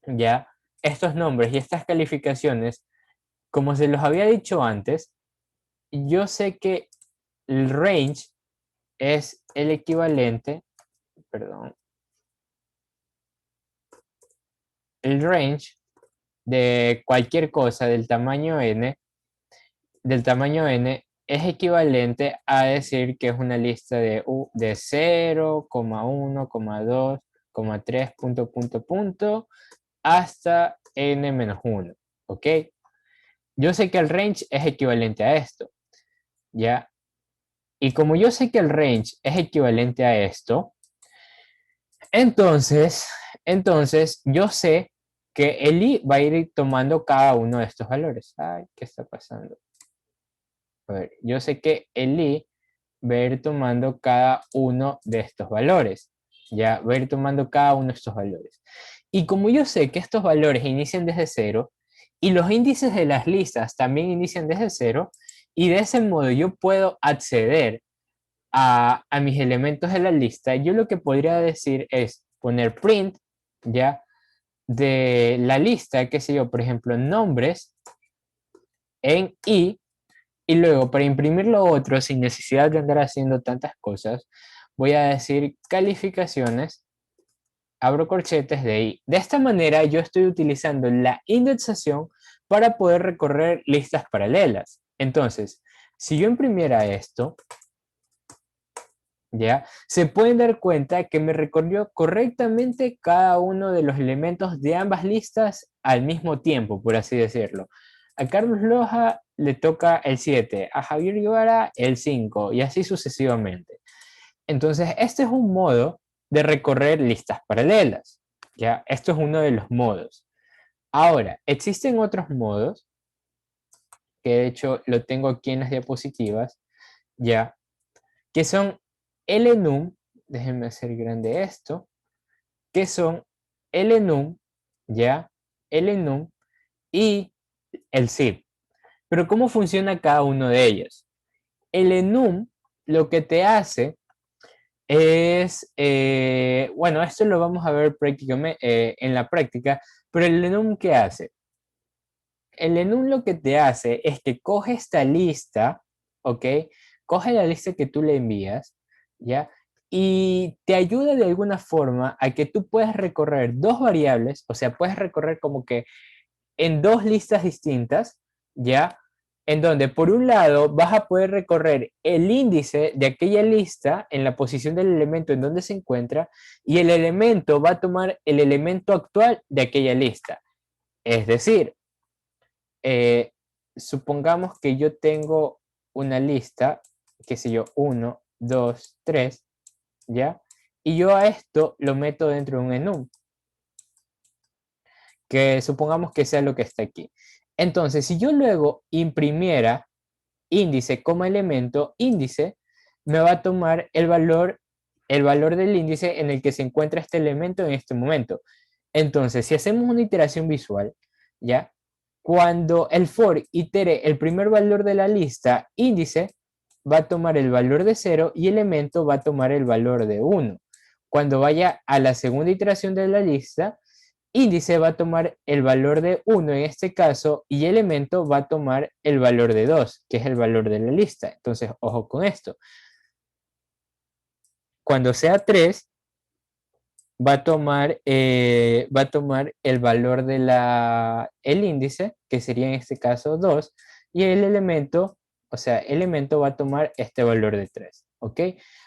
ya estos nombres y estas calificaciones, como se los había dicho antes, yo sé que el range es el equivalente, perdón, el range de cualquier cosa del tamaño n es equivalente a decir que es una lista de 0, 1, 2, 3, punto, hasta n-1, ¿ok? Yo sé que el range es equivalente a esto, ¿ya? Y como yo sé que el range es equivalente a esto, entonces, entonces yo sé que el i va a ir tomando cada uno de estos valores. Ay, ¿qué está pasando? A ver, yo sé que el i va a ir tomando cada uno de estos valores. Ya, va a ir tomando cada uno de estos valores. Y como yo sé que estos valores inician desde cero y los índices de las listas también inician desde cero, y de ese modo yo puedo acceder a mis elementos de la lista, yo lo que podría decir es poner print, ya, de la lista, qué sé yo, por ejemplo, nombres en i, y luego para imprimir lo otro sin necesidad de andar haciendo tantas cosas, voy a decir calificaciones, abro corchetes de i. De esta manera yo estoy utilizando la indexación para poder recorrer listas paralelas. Entonces, si yo imprimiera esto, ¿ya? Se pueden dar cuenta que me recorrió correctamente cada uno de los elementos de ambas listas al mismo tiempo, por así decirlo. A Carlos Loja le toca el 7, a Javier Guevara el 5 y así sucesivamente. Entonces, este es un modo de recorrer listas paralelas, ¿ya? Esto es uno de los modos. Ahora, existen otros modos, que de hecho lo tengo aquí en las diapositivas, ¿ya? Que son LNUM, déjenme hacer grande esto, que son LNUM, ¿ya? LNUM y el zip. Pero ¿cómo funciona cada uno de ellos? El enum lo que te hace es, bueno, esto lo vamos a ver prácticamente en la práctica, pero el enum ¿qué hace? El enum lo que te hace es que coge esta lista, ¿ok? Coge la lista que tú le envías, ¿ya? Y te ayuda de alguna forma a que tú puedas recorrer dos variables, o sea, puedes recorrer como que en dos listas distintas, ¿ya? En donde por un lado vas a poder recorrer el índice de aquella lista en la posición del elemento en donde se encuentra y el elemento va a tomar el elemento actual de aquella lista. Es decir, eh, supongamos que yo tengo una lista, qué sé yo, uno, 2, 3, ¿ya? Y yo a esto lo meto dentro de un enum, que supongamos que sea lo que está aquí. Entonces, si yo luego imprimiera índice como elemento, índice me va a tomar el valor del índice en el que se encuentra este elemento en este momento. Entonces, si hacemos una iteración visual, ¿ya? Cuando el for itere el primer valor de la lista, índice va a tomar el valor de 0 y elemento va a tomar el valor de 1. Cuando vaya a la segunda iteración de la lista, índice va a tomar el valor de 1 en este caso y elemento va a tomar el valor de 2, que es el valor de la lista. Entonces, ojo con esto. Cuando sea 3, va a tomar el valor de el índice, que sería en este caso 2, y el elemento, o sea, el elemento va a tomar este valor de 3, ¿ok?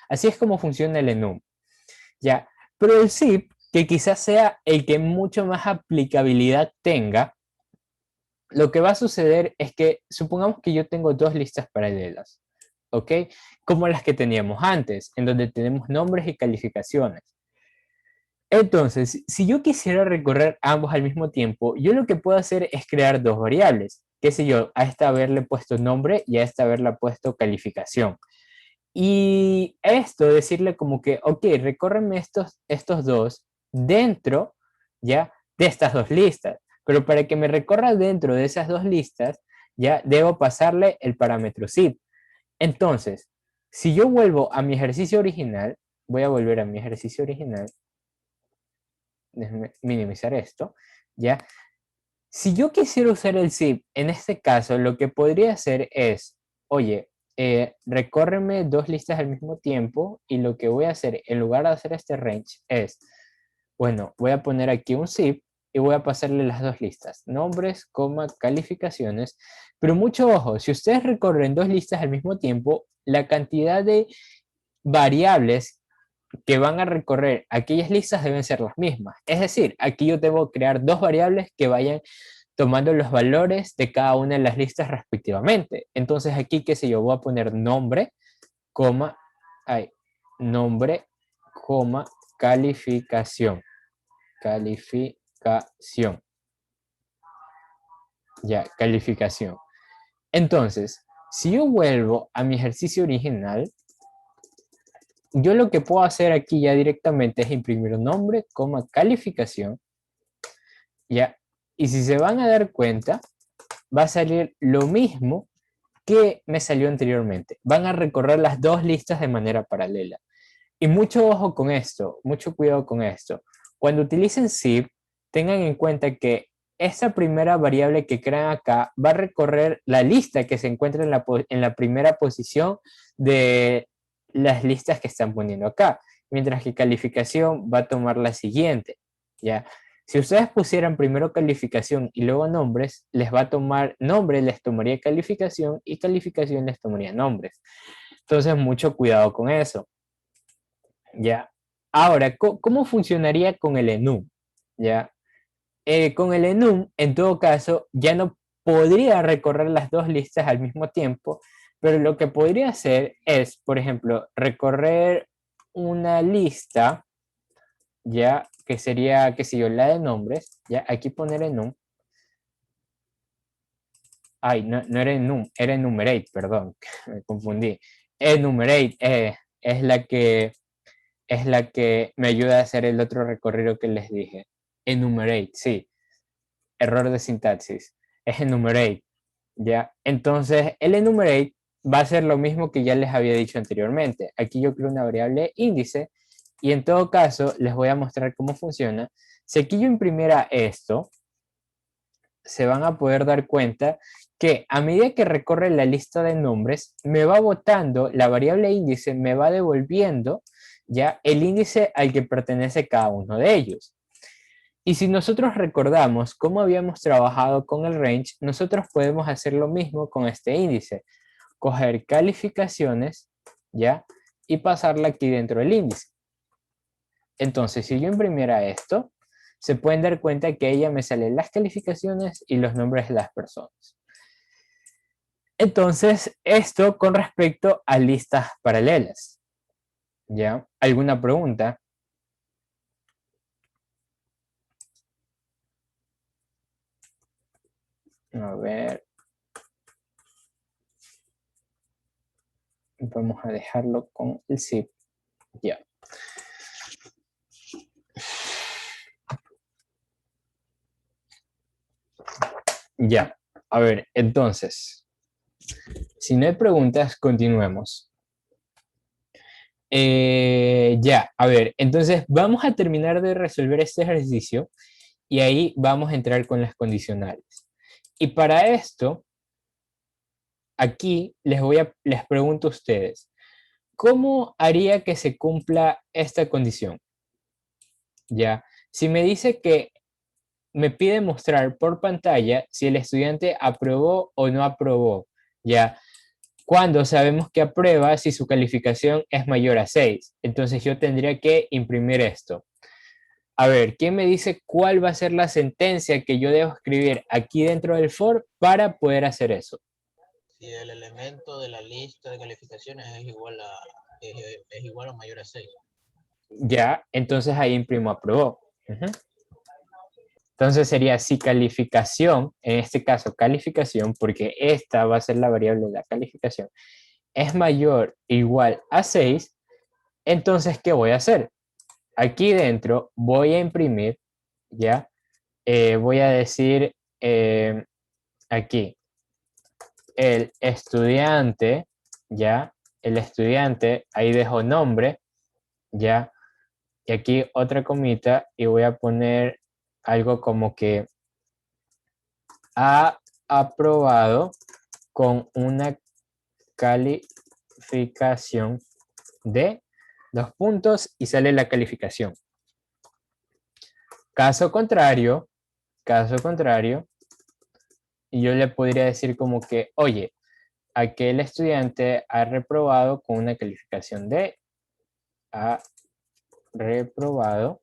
Así es como funciona el enum, ¿ya? Pero el zip, que quizás sea el que mucho más aplicabilidad tenga, lo que va a suceder es que supongamos que yo tengo dos listas paralelas, ¿ok? Como las que teníamos antes, en donde tenemos nombres y calificaciones. Entonces, si yo quisiera recorrer ambos al mismo tiempo, yo lo que puedo hacer es crear dos variables. Qué sé yo, a esta haberle puesto nombre y a esta haberle puesto calificación. Y esto decirle como que, ok, recórreme estos dos dentro, ya, de estas dos listas. Pero para que me recorra dentro de esas dos listas, ya debo pasarle el parámetro zip. Entonces, si yo vuelvo a mi ejercicio original, voy a volver a mi ejercicio original, déjenme minimizar esto, ya. Si yo quisiera usar el zip, en este caso, lo que podría hacer es, oye, recórreme dos listas al mismo tiempo y lo que voy a hacer, en lugar de hacer este range, es, bueno, voy a poner aquí un zip y voy a pasarle las dos listas, nombres, coma, calificaciones, pero mucho ojo, si ustedes recorren dos listas al mismo tiempo, la cantidad de variables que van a recorrer aquellas listas deben ser las mismas. Es decir, aquí yo debo crear dos variables que vayan tomando los valores de cada una de las listas respectivamente. Entonces aquí, qué sé yo, voy a poner nombre, coma, ay, nombre, coma, calificación. Calificación. Ya, calificación. Entonces, si yo vuelvo a mi ejercicio original, yo lo que puedo hacer aquí ya directamente es imprimir un nombre, coma, calificación, ya. Y si se van a dar cuenta, va a salir lo mismo que me salió anteriormente. Van a recorrer las dos listas de manera paralela. Y mucho ojo con esto, mucho cuidado con esto. Cuando utilicen zip, tengan en cuenta que esta primera variable que crean acá va a recorrer la lista que se encuentra en la primera posición de las listas que están poniendo acá, mientras que calificación va a tomar la siguiente, ¿ya? Si ustedes pusieran primero calificación y luego nombres, les va a tomar nombre, les tomaría calificación y calificación les tomaría nombres. Entonces, mucho cuidado con eso, ¿ya? Ahora, ¿cómo funcionaría con el enum? ¿Ya? Con el enum, en todo caso, ya no podría recorrer las dos listas al mismo tiempo, pero lo que podría hacer es, por ejemplo, recorrer una lista, ya que sería, qué sé yo, la de nombres, ya aquí poner enum. Ay, no, no era enum, era enumerate, perdón, me confundí. Enumerate es la que me ayuda a hacer el otro recorrido que les dije. Enumerate, sí, error de sintaxis, es enumerate, ¿ya? Entonces, el enumerate va a ser lo mismo que ya les había dicho anteriormente. Aquí yo creo una variable índice y en todo caso les voy a mostrar cómo funciona. Si aquí yo imprimiera esto, se van a poder dar cuenta que a medida que recorre la lista de nombres, me va botando la variable índice, me va devolviendo ya el índice al que pertenece cada uno de ellos. Y si nosotros recordamos cómo habíamos trabajado con el range, nosotros podemos hacer lo mismo con este índice. Coger calificaciones, ¿ya? Y pasarla aquí dentro del índice. Entonces, si yo imprimiera esto, se pueden dar cuenta que ella me salen las calificaciones y los nombres de las personas. Entonces, esto con respecto a listas paralelas, ¿ya? ¿Alguna pregunta? A ver. Vamos a dejarlo con el zip. Ya. Ya. A ver, entonces, si no hay preguntas, continuemos. Ya, a ver, entonces vamos a terminar de resolver este ejercicio y ahí vamos a entrar con las condicionales. Y para esto, aquí les pregunto a ustedes, ¿cómo haría que se cumpla esta condición? Ya, si me dice que me pide mostrar por pantalla si el estudiante aprobó o no aprobó, ya, cuando sabemos que aprueba si su calificación es mayor a 6. Entonces yo tendría que imprimir esto. A ver, ¿quién me dice cuál va a ser la sentencia que yo debo escribir aquí dentro del for para poder hacer eso? Si el elemento de la lista de calificaciones es igual o mayor a 6. Ya, entonces ahí imprimo aprobó. Ujú. Entonces sería si calificación, en este caso calificación, porque esta va a ser la variable de la calificación, es mayor o igual a 6, entonces, ¿qué voy a hacer? Aquí dentro voy a imprimir, ¿ya? Voy a decir aquí, el estudiante, ¿ya? El estudiante, ahí dejo nombre, ¿ya? Y aquí otra comita y voy a poner algo como que ha aprobado con una calificación de 2 puntos y sale la calificación. Caso contrario, y yo le podría decir como que, oye, aquel estudiante ha reprobado con una calificación de, ha reprobado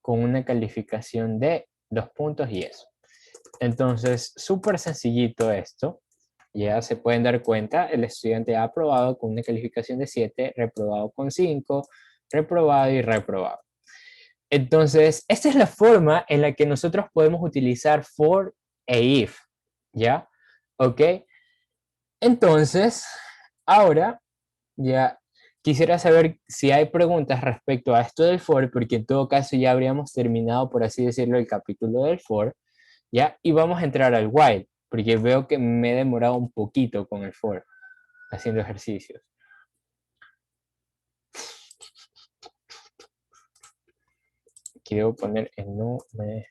con una calificación de 2 puntos y eso. Entonces, súper sencillito esto. Ya se pueden dar cuenta, el estudiante ha aprobado con una calificación de 7, reprobado con 5, reprobado y reprobado. Entonces, esta es la forma en la que nosotros podemos utilizar for e if, ¿ya? ¿Ok? Entonces, ahora ya quisiera saber si hay preguntas respecto a esto del for, porque en todo caso ya habríamos terminado, por así decirlo, el capítulo del for, ¿ya? Y vamos a entrar al while, porque veo que me he demorado un poquito con el for, haciendo ejercicios. Quiero poner enumerate.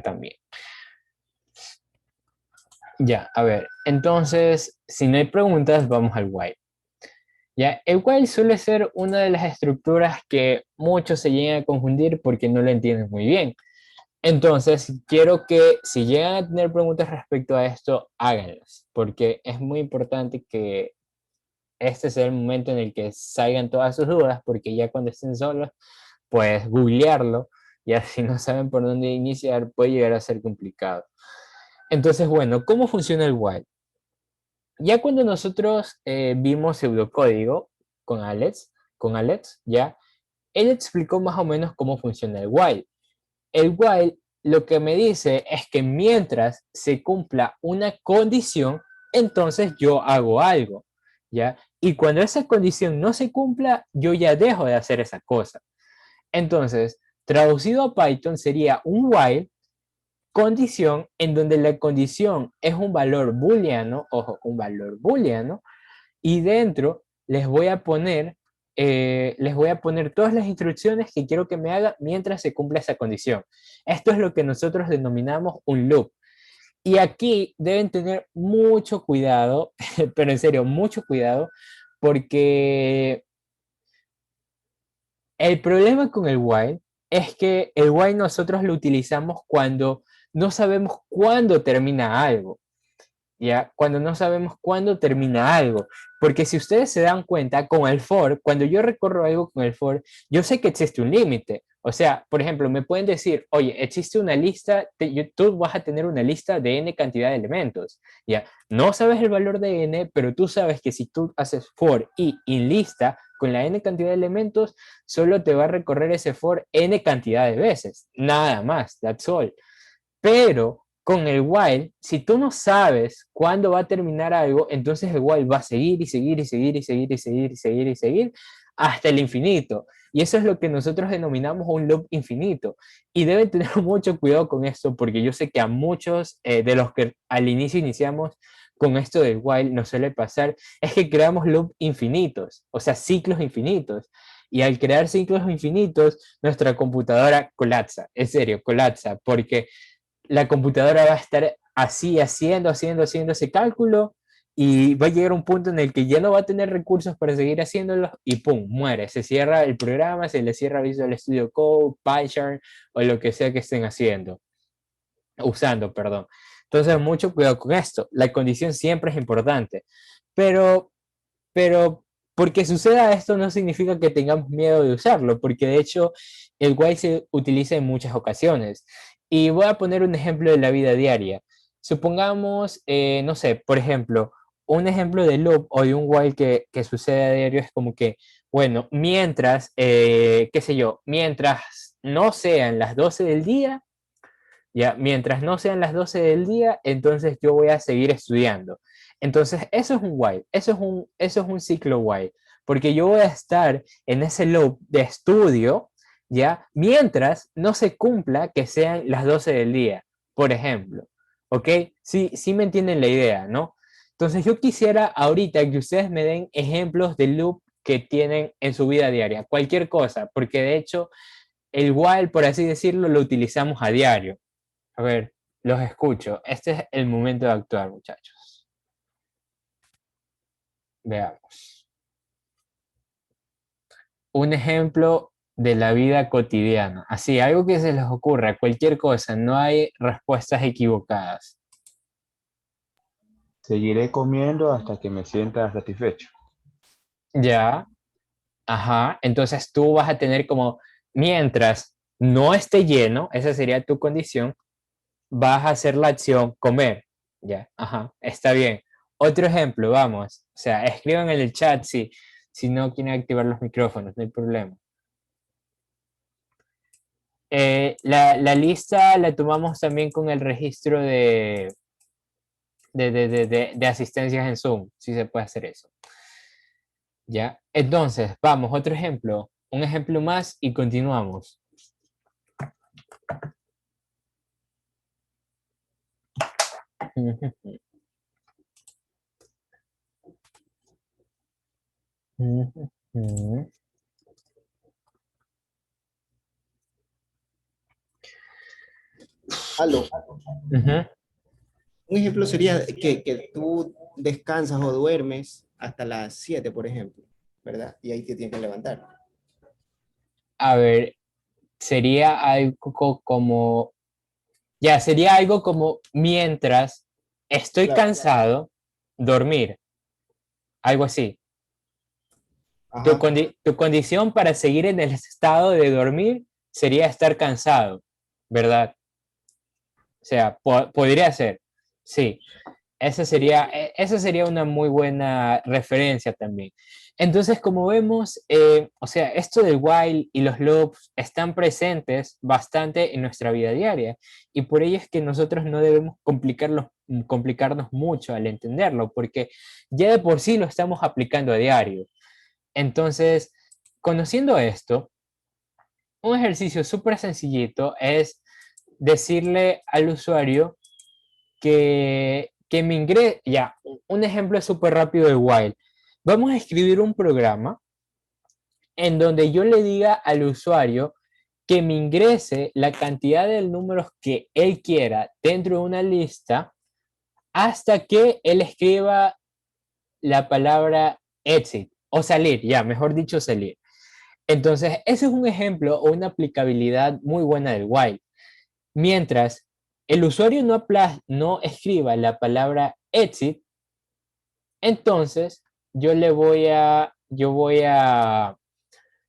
También. Ya, a ver, entonces, si no hay preguntas, vamos al while. Ya, el while suele ser una de las estructuras que muchos se llegan a confundir porque no lo entienden muy bien. Entonces, quiero que si llegan a tener preguntas respecto a esto, háganlas, porque es muy importante que este sea el momento en el que salgan todas sus dudas, porque ya cuando estén solos, pues googlearlo, ya si no saben por dónde iniciar, puede llegar a ser complicado. Entonces, bueno, ¿cómo funciona el while? Ya cuando nosotros vimos pseudocódigo con Alex, ya, él explicó más o menos cómo funciona el while. El while lo que me dice es que mientras se cumpla una condición, entonces yo hago algo, ¿ya? Y cuando esa condición no se cumpla, yo ya dejo de hacer esa cosa. Entonces, traducido a Python sería un while condición en donde la condición es un valor booleano, ojo, un valor booleano, y dentro les voy a poner todas las instrucciones que quiero que me haga mientras se cumpla esa condición. Esto es lo que nosotros denominamos un loop. Y aquí deben tener mucho cuidado, pero en serio, mucho cuidado, porque el problema con el while es que el while nosotros lo utilizamos cuando no sabemos cuándo termina algo. ¿Ya? Cuando no sabemos cuándo termina algo. Porque si ustedes se dan cuenta, con el for, cuando yo recorro algo con el for, yo sé que existe un límite. O sea, por ejemplo, me pueden decir, oye, existe una lista, tú vas a tener una lista de n cantidad de elementos. ¿Ya? No sabes el valor de n, pero tú sabes que si tú haces for y in lista con la n cantidad de elementos, solo te va a recorrer ese for n cantidad de veces. Nada más, that's all. Pero con el while, si tú no sabes cuándo va a terminar algo, entonces el while va a seguir y seguir y seguir y seguir y seguir y seguir y seguir hasta el infinito. Y eso es lo que nosotros denominamos un loop infinito. Y deben tener mucho cuidado con esto porque yo sé que a muchos de los que al inicio iniciamos con esto del while nos suele pasar es que creamos loop infinitos, o sea, ciclos infinitos. Y al crear ciclos infinitos, nuestra computadora colapsa, en serio, colapsa, porque la computadora va a estar así, haciendo ese cálculo y va a llegar un punto en el que ya no va a tener recursos para seguir haciéndolo y ¡pum! Muere. Se cierra el programa, se le cierra Visual Studio Code, PyCharm o lo que sea que estén usando, perdón. Entonces, mucho cuidado con esto. La condición siempre es importante, pero porque suceda esto no significa que tengamos miedo de usarlo, porque de hecho el while se utiliza en muchas ocasiones. Y voy a poner un ejemplo de la vida diaria. Supongamos, no sé, por ejemplo, un ejemplo de loop o de un while que sucede a diario es como que, bueno, mientras, qué sé yo, mientras no sean las 12 del día, ya, mientras no sean las 12 del día, entonces yo voy a seguir estudiando. Entonces, eso es un while, eso es un ciclo while, porque yo voy a estar en ese loop de estudio, ya, mientras no se cumpla que sean las 12 del día, por ejemplo. ¿Ok? Sí, sí me entienden la idea, ¿no? Entonces, yo quisiera ahorita que ustedes me den ejemplos de loop que tienen en su vida diaria, cualquier cosa, porque de hecho, el while, por así decirlo, lo utilizamos a diario. A ver, los escucho. Este es el momento de actuar, muchachos. Veamos. Un ejemplo de la vida cotidiana. Así, algo que se les ocurra, cualquier cosa, no hay respuestas equivocadas. Seguiré comiendo hasta que me sienta satisfecho. Ya, ajá. Entonces tú vas a tener como, mientras no esté lleno, esa sería tu condición, vas a hacer la acción comer. Ya, ajá, está bien. Otro ejemplo, vamos. O sea, escriban en el chat si no quieren activar los micrófonos, no hay problema. La lista la tomamos también con el registro de asistencias en Zoom, si se puede hacer eso. ¿Ya? Entonces, vamos, otro ejemplo. Un ejemplo más y continuamos. Aló. Ujú. Un ejemplo sería que tú descansas o duermes hasta las 7, por ejemplo, ¿verdad? Y ahí te tienes que levantar. A ver, sería algo como, ya, sería algo como mientras estoy Claro. cansado, dormir, algo así. Ajá. Tu condición para seguir en el estado de dormir sería estar cansado, ¿verdad? O sea, podría ser, sí. Esa sería una muy buena referencia también. Entonces, como vemos, o sea, esto del while y los loops están presentes bastante en nuestra vida diaria y por ello es que nosotros no debemos complicarnos mucho al entenderlo, porque ya de por sí lo estamos aplicando a diario. Entonces, conociendo esto, un ejercicio súper sencillito es decirle al usuario que me ingrese, ya, un ejemplo súper rápido de while. Vamos a escribir un programa en donde yo le diga al usuario que me ingrese la cantidad de números que él quiera dentro de una lista hasta que él escriba la palabra exit o salir, ya, mejor dicho, salir. Entonces, ese es un ejemplo o una aplicabilidad muy buena del while. Mientras el usuario no escriba la palabra exit, entonces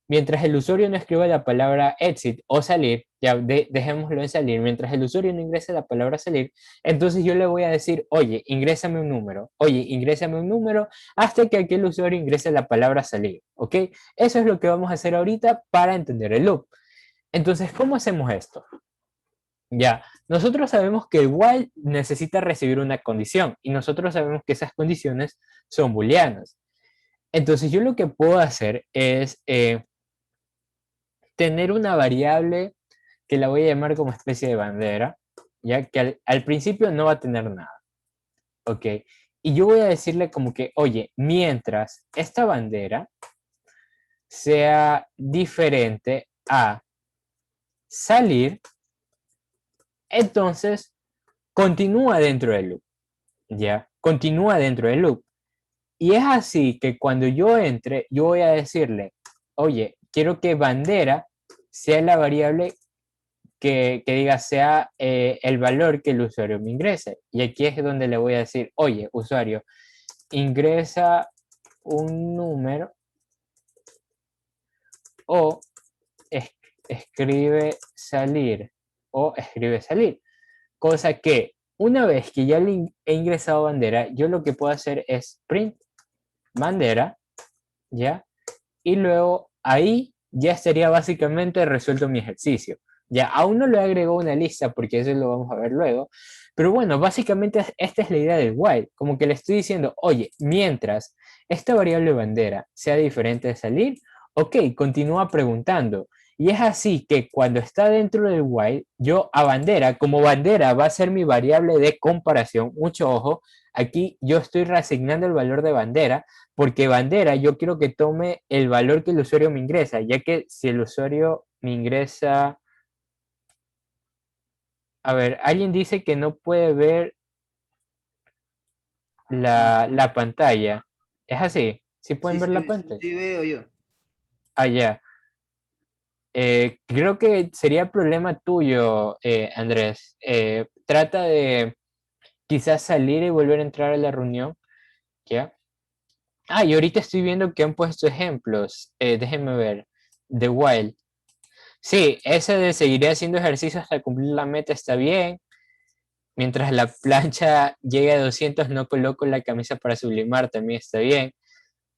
mientras el usuario no escriba la palabra exit o salir, ya dejémoslo en salir, mientras el usuario no ingrese la palabra salir, entonces yo le voy a decir, oye, ingrésame un número hasta que aquel usuario ingrese la palabra salir, ¿ok? Eso es lo que vamos a hacer ahorita para entender el loop. Entonces, ¿cómo hacemos esto? Ya, nosotros sabemos que el while necesita recibir una condición y nosotros sabemos que esas condiciones son booleanas. Entonces yo lo que puedo hacer es tener una variable que la voy a llamar como especie de bandera, ya que al principio no va a tener nada, ¿ok? Y yo voy a decirle como que, oye, mientras esta bandera sea diferente a salir, entonces continúa dentro del loop, ¿ya? Continúa dentro del loop. Y es así que cuando yo entre, yo voy a decirle, oye, quiero que bandera sea la variable que diga sea el valor que el usuario me ingrese. Y aquí es donde le voy a decir, oye, usuario, ingresa un número o escribe salir o escribe salir. Cosa que una vez que ya le he ingresado bandera, yo lo que puedo hacer es print bandera, ¿ya? Y luego ahí ya estaría básicamente resuelto mi ejercicio. Ya, aún no le agrego una lista porque eso lo vamos a ver luego. Pero bueno, básicamente esta es la idea del while. Como que le estoy diciendo, oye, mientras esta variable bandera sea diferente de salir, ok, continúa preguntando. Y es así que cuando está dentro del while, yo a bandera, como bandera va a ser mi variable de comparación, mucho ojo, aquí yo estoy reasignando el valor de bandera porque bandera yo quiero que tome el valor que el usuario me ingresa, ya que si el usuario me ingresa, a ver, alguien dice que no puede ver la pantalla. ¿Es así? ¿Sí pueden Sí, ver la sí, pantalla? sí veo yo. Ah, ya. Creo que sería problema tuyo, Andrés. Trata de quizás salir y volver a entrar a la reunión, ¿ya? Ah, y ahorita estoy viendo que han puesto ejemplos. Déjenme ver. The Wild. Sí, ese de seguiré haciendo ejercicio hasta cumplir la meta está bien. Mientras la plancha llegue a 200, no coloco la camisa para sublimar, también está bien.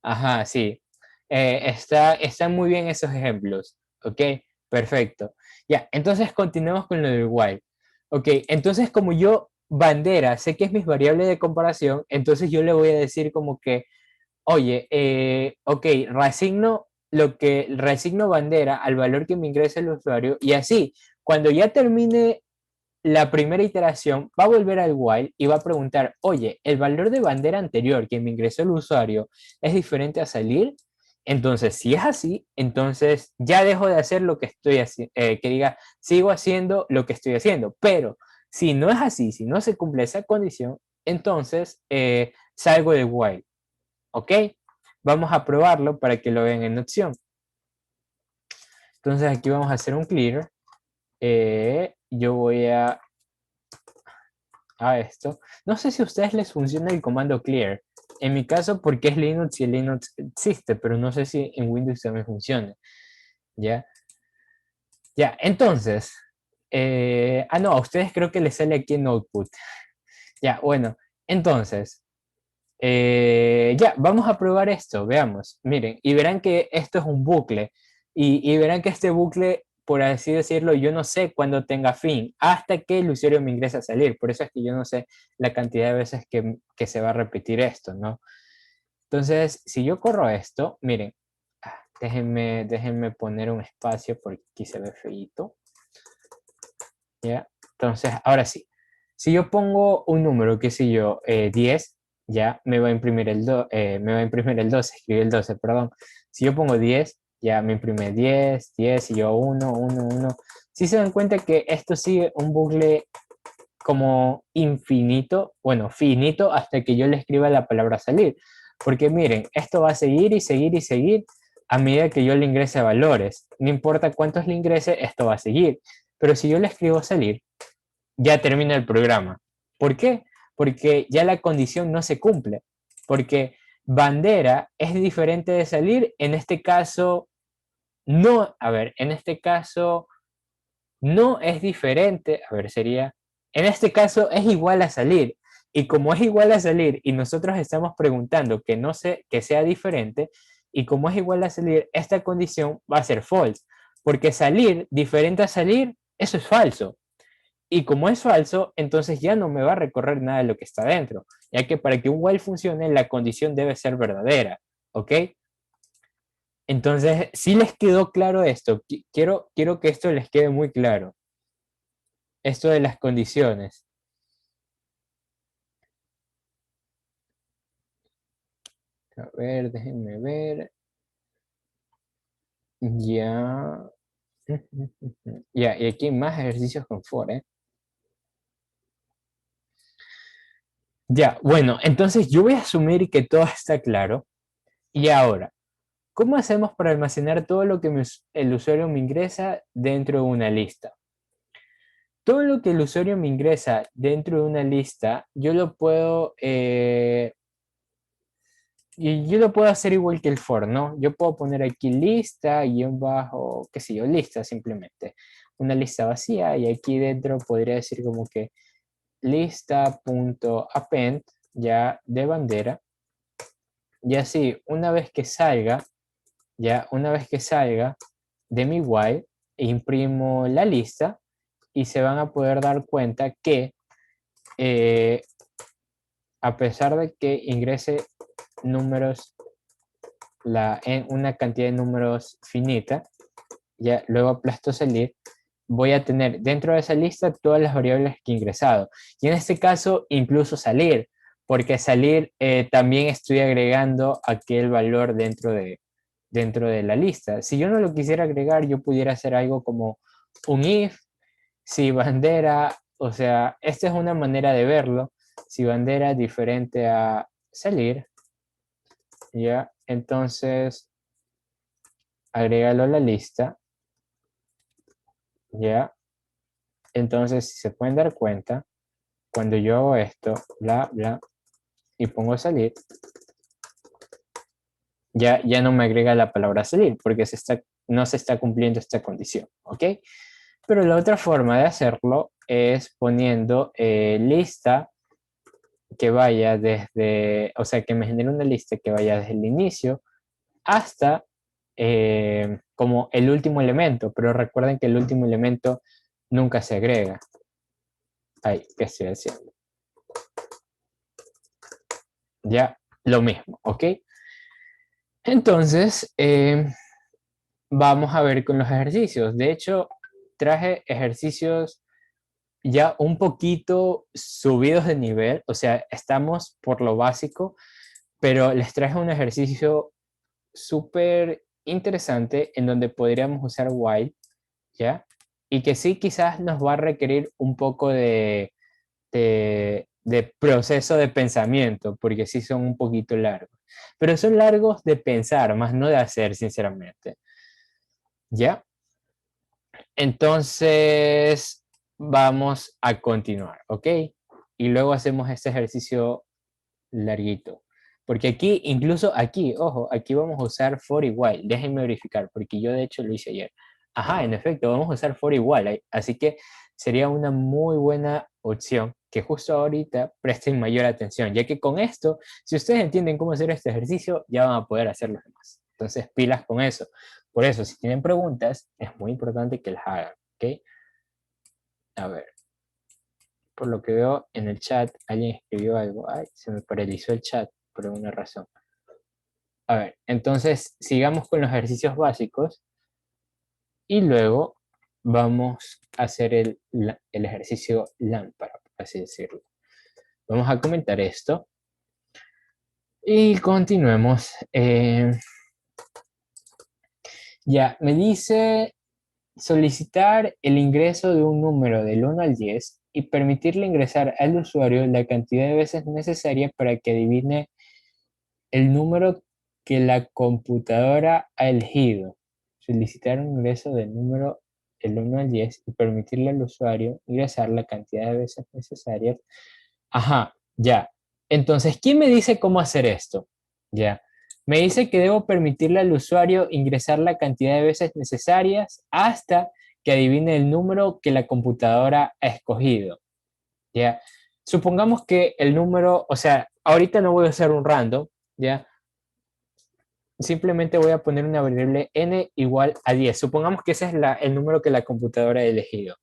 Ajá, sí. Están muy bien esos ejemplos. Ok, perfecto. Ya, entonces continuemos con lo del while. Ok, entonces como yo bandera, sé que es mi variable de comparación, entonces yo le voy a decir como que oye, ok, reasigno bandera al valor que me ingresa el usuario y así, cuando ya termine la primera iteración, va a volver al while y va a preguntar, oye, el valor de bandera anterior que me ingresó el usuario es diferente a salir. Entonces, si es así, entonces ya dejo de hacer lo que estoy haciendo, que diga, sigo haciendo lo que estoy haciendo. Pero si no es así, si no se cumple esa condición, entonces salgo del while. ¿Ok? Vamos a probarlo para que lo vean en opción. Entonces aquí vamos a hacer un clear. Yo voy a esto. No sé si a ustedes les funciona el comando clear. En mi caso, porque es Linux y el Linux existe, pero no sé si en Windows también funciona. ¿Ya? Ya, entonces. No, a ustedes creo que les sale aquí en Output. Ya, bueno. Entonces, ya, vamos a probar esto, veamos, miren, y verán que esto es un bucle, y verán que este bucle, por así decirlo, yo no sé cuándo tenga fin, hasta que el usuario me ingrese a salir, por eso es que yo no sé la cantidad de veces que se va a repetir esto, ¿no? Entonces, si yo corro esto, miren, déjenme poner un espacio porque aquí se ve feíto, ¿ya? Entonces, ahora sí, si yo pongo un número, qué sé yo, 10, ya me va a imprimir me va a imprimir el 12, escribir el 12, perdón. Si yo pongo 10, ya me imprime 10, 10, y yo 1, 1, 1. Si se dan cuenta que esto sigue un bucle como infinito, bueno, finito, hasta que yo le escriba la palabra salir. Porque miren, esto va a seguir y seguir y seguir a medida que yo le ingrese valores. No importa cuántos le ingrese, esto va a seguir. Pero si yo le escribo salir, ya termina el programa. ¿Por qué? Porque ya la condición no se cumple. Porque bandera es diferente de salir, en este caso, no, a ver, en este caso no es diferente, a ver, sería, en este caso es igual a salir. Y como es igual a salir y nosotros estamos preguntando que no sé, que sea diferente, y como es igual a salir, esta condición va a ser false, porque salir diferente a salir, eso es falso. Y como es falso, entonces ya no me va a recorrer nada de lo que está dentro, ya que para que un while funcione, la condición debe ser verdadera, ¿ok? Entonces, si les quedó claro esto, quiero que esto les quede muy claro, esto de las condiciones. A ver, déjenme ver. Ya. Ya, y aquí hay más ejercicios con for, ¿eh? Ya, bueno, entonces yo voy a asumir que todo está claro. Y ahora, ¿cómo hacemos para almacenar todo lo que el usuario me ingresa dentro de una lista? Todo lo que el usuario me ingresa dentro de una lista, yo lo puedo Y yo lo puedo hacer igual que el for, ¿no? Yo puedo poner aquí lista, guión bajo, qué sé yo, lista simplemente. Una lista vacía y aquí dentro podría decir como que lista.append ya de bandera. Y así, una vez que salga de mi while, imprimo la lista y se van a poder dar cuenta que eh, a pesar de que ingrese números en una cantidad de números finita, ya luego aplasto salir, voy a tener dentro de esa lista todas las variables que he ingresado. Y en este caso, incluso salir, porque salir también estoy agregando aquel valor dentro de la lista. Si yo no lo quisiera agregar, yo pudiera hacer algo como un if, si bandera, o sea, esta es una manera de verlo, si bandera es diferente a salir, ya, entonces agrégalo a la lista, ya, entonces si se pueden dar cuenta, cuando yo hago esto, bla, bla, y pongo salir, ya no me agrega la palabra salir, porque no se está cumpliendo esta condición, ¿ok? Pero la otra forma de hacerlo es poniendo lista que vaya desde, o sea, que me genere una lista que vaya desde el inicio hasta como el último elemento, pero recuerden que el último elemento nunca se agrega. Ahí, ¿qué estoy haciendo? Ya, lo mismo, ¿ok? Entonces, vamos a ver con los ejercicios. De hecho, traje ejercicios ya un poquito subidos de nivel, o sea, estamos por lo básico, pero les traje un ejercicio súper interesante en donde podríamos usar while, ¿ya? Y que sí quizás nos va a requerir un poco de proceso de pensamiento, porque sí son un poquito largos. Pero son largos de pensar, más no de hacer, sinceramente. ¿Ya? Entonces, vamos a continuar, ¿ok? Y luego hacemos este ejercicio larguito. Porque aquí, incluso aquí, ojo, aquí vamos a usar for igual. Déjenme verificar, porque yo de hecho lo hice ayer. Ajá, en efecto, vamos a usar for igual. Así que sería una muy buena opción que justo ahorita presten mayor atención, ya que con esto, si ustedes entienden cómo hacer este ejercicio, ya van a poder hacer los demás. Entonces, pilas con eso. Por eso, si tienen preguntas, es muy importante que las hagan, ¿ok? A ver, por lo que veo en el chat, alguien escribió algo. Ay, se me paralizó el chat por alguna razón. A ver, entonces sigamos con los ejercicios básicos y luego vamos a hacer el ejercicio lámpara, por así decirlo. Vamos a comentar esto y continuemos. Ya, me dice solicitar el ingreso de un número del 1 al 10 y permitirle ingresar al usuario la cantidad de veces necesaria para que adivine el número que la computadora ha elegido. Solicitar un ingreso del número del 1 al 10 y permitirle al usuario ingresar la cantidad de veces necesarias. Ajá, ya. Entonces, ¿quién me dice cómo hacer esto? Ya. Me dice que debo permitirle al usuario ingresar la cantidad de veces necesarias hasta que adivine el número que la computadora ha escogido. ¿Ya? Supongamos que el número, o sea, ahorita no voy a usar un random, ¿ya? Simplemente voy a poner una variable n igual a 10. Supongamos que ese es el número que la computadora ha elegido.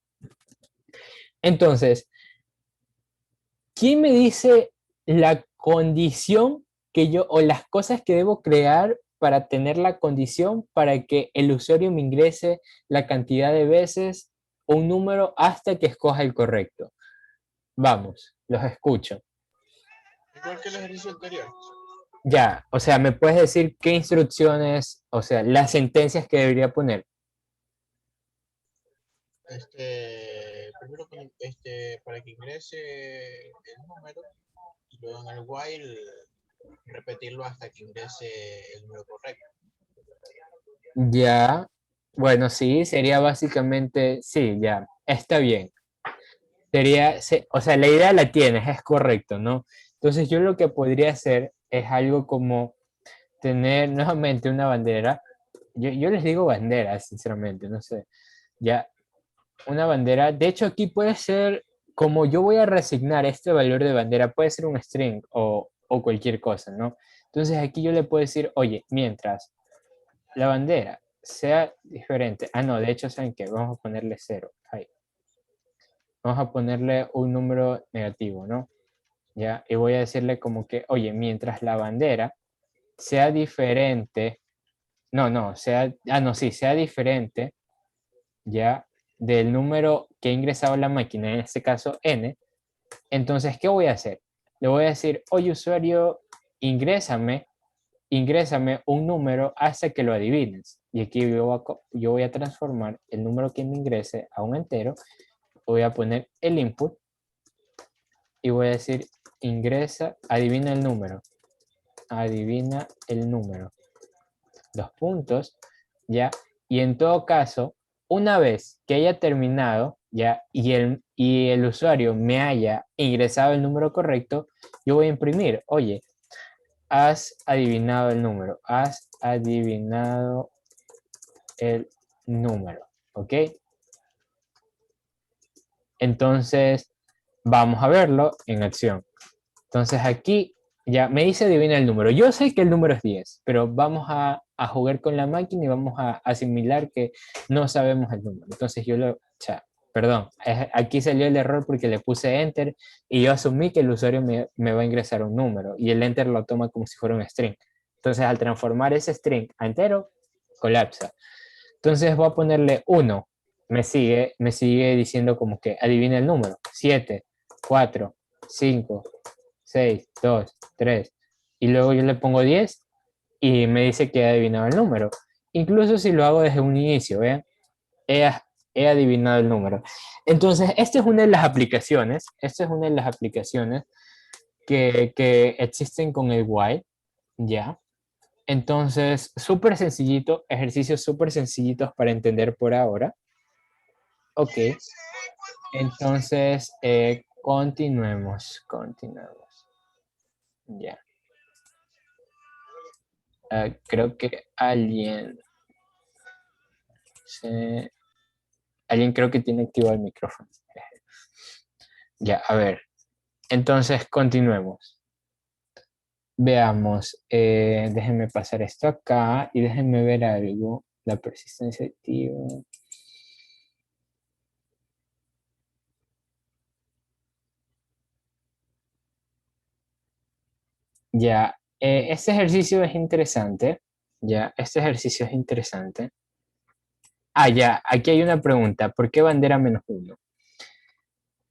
Entonces, ¿quién me dice la condición que yo, o las cosas que debo crear para tener la condición para que el usuario me ingrese la cantidad de veces un número hasta que escoja el correcto? Vamos, los escucho. Igual que el ejercicio anterior. Ya, o sea, ¿me puedes decir qué instrucciones, o sea, las sentencias que debería poner? Primero para que ingrese el número y luego en el while repetirlo hasta que ingrese el número correcto. Ya, bueno, sí, sería básicamente, sí, ya, está bien. O sea, la idea la tienes, es correcto, ¿no? Entonces yo lo que podría hacer es algo como tener nuevamente una bandera. Yo les digo bandera, sinceramente, no sé. Ya, una bandera. De hecho, aquí puede ser, como yo voy a reasignar este valor de bandera, puede ser un string o cualquier cosa, ¿no? Entonces aquí yo le puedo decir, oye, mientras la bandera sea diferente. Ah, no, de hecho, ¿saben qué? Vamos a ponerle 0. Ahí. Vamos a ponerle un número negativo, ¿no? Ya, y voy a decirle como que, oye, mientras la bandera sea diferente, sea diferente, ya, del número que ha ingresado la máquina, en este caso n, entonces, ¿qué voy a hacer? Le voy a decir, oye, usuario, ingrésame un número hasta que lo adivines. Y aquí yo voy a transformar el número que me ingrese a un entero, voy a poner el input y voy a decir, adivina el número, 2 puntos, ¿ya? Y en todo caso, una vez que haya terminado, ¿ya? Y el usuario me haya ingresado el número correcto, yo voy a imprimir, oye, has adivinado el número, ¿ok? Entonces, vamos a verlo en acción. Entonces aquí ya me dice adivina el número. Yo sé que el número es 10, pero vamos a jugar con la máquina y vamos a asimilar que no sabemos el número. Entonces perdón, aquí salió el error porque le puse enter y yo asumí que el usuario me va a ingresar un número y el enter lo toma como si fuera un string. Entonces al transformar ese string a entero, colapsa. Entonces voy a ponerle 1. Me sigue diciendo como que adivina el número. 7, 4, 5, 6, 2, 3. Y luego yo le pongo 10 y me dice que he adivinado el número. Incluso si lo hago desde un inicio, ¿vean? He, he adivinado el número. Entonces, esta es una de las aplicaciones que existen con el while, ¿ya? Entonces, súper sencillito, ejercicios súper sencillitos para entender por ahora. Ok, entonces continuemos. Ya. Creo que alguien creo que tiene activado el micrófono. Ya, a ver. Entonces, continuemos. Veamos. Déjenme pasar esto acá y déjenme ver algo. La persistencia activa. Ya, este ejercicio es interesante. Ya, este ejercicio es interesante. Ya, aquí hay una pregunta. ¿Por qué bandera -1?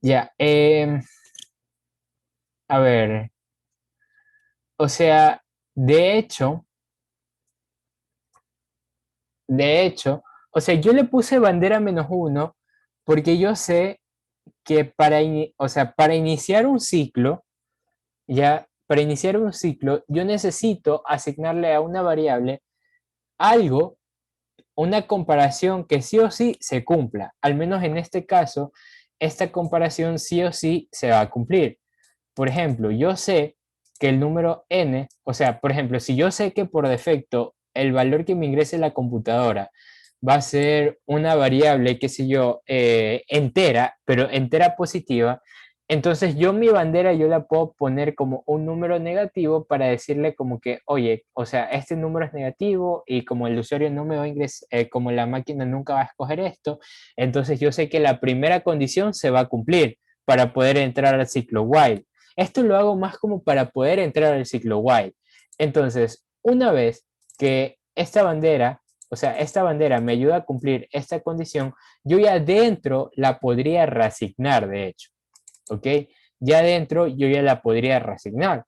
Ya, a ver. O sea, de hecho, o sea, yo le puse bandera -1 porque yo sé que para iniciar un ciclo, yo necesito asignarle a una variable algo, una comparación que sí o sí se cumpla. Al menos en este caso, esta comparación sí o sí se va a cumplir. Por ejemplo, yo sé que el número n, o sea, por ejemplo, si yo sé que por defecto el valor que me ingrese la computadora va a ser una variable, qué sé yo, entera, pero entera positiva, entonces yo mi bandera yo la puedo poner como un número negativo para decirle como que, oye, o sea, este número es negativo y como el usuario no me va a ingresar, como la máquina nunca va a escoger esto, entonces yo sé que la primera condición se va a cumplir para poder entrar al ciclo while. Esto lo hago más como para poder entrar al ciclo while. Entonces, una vez que esta bandera, o sea, esta bandera me ayuda a cumplir esta condición, yo ya dentro la podría reasignar, de hecho. ¿Ok? Ya dentro yo ya la podría reasignar.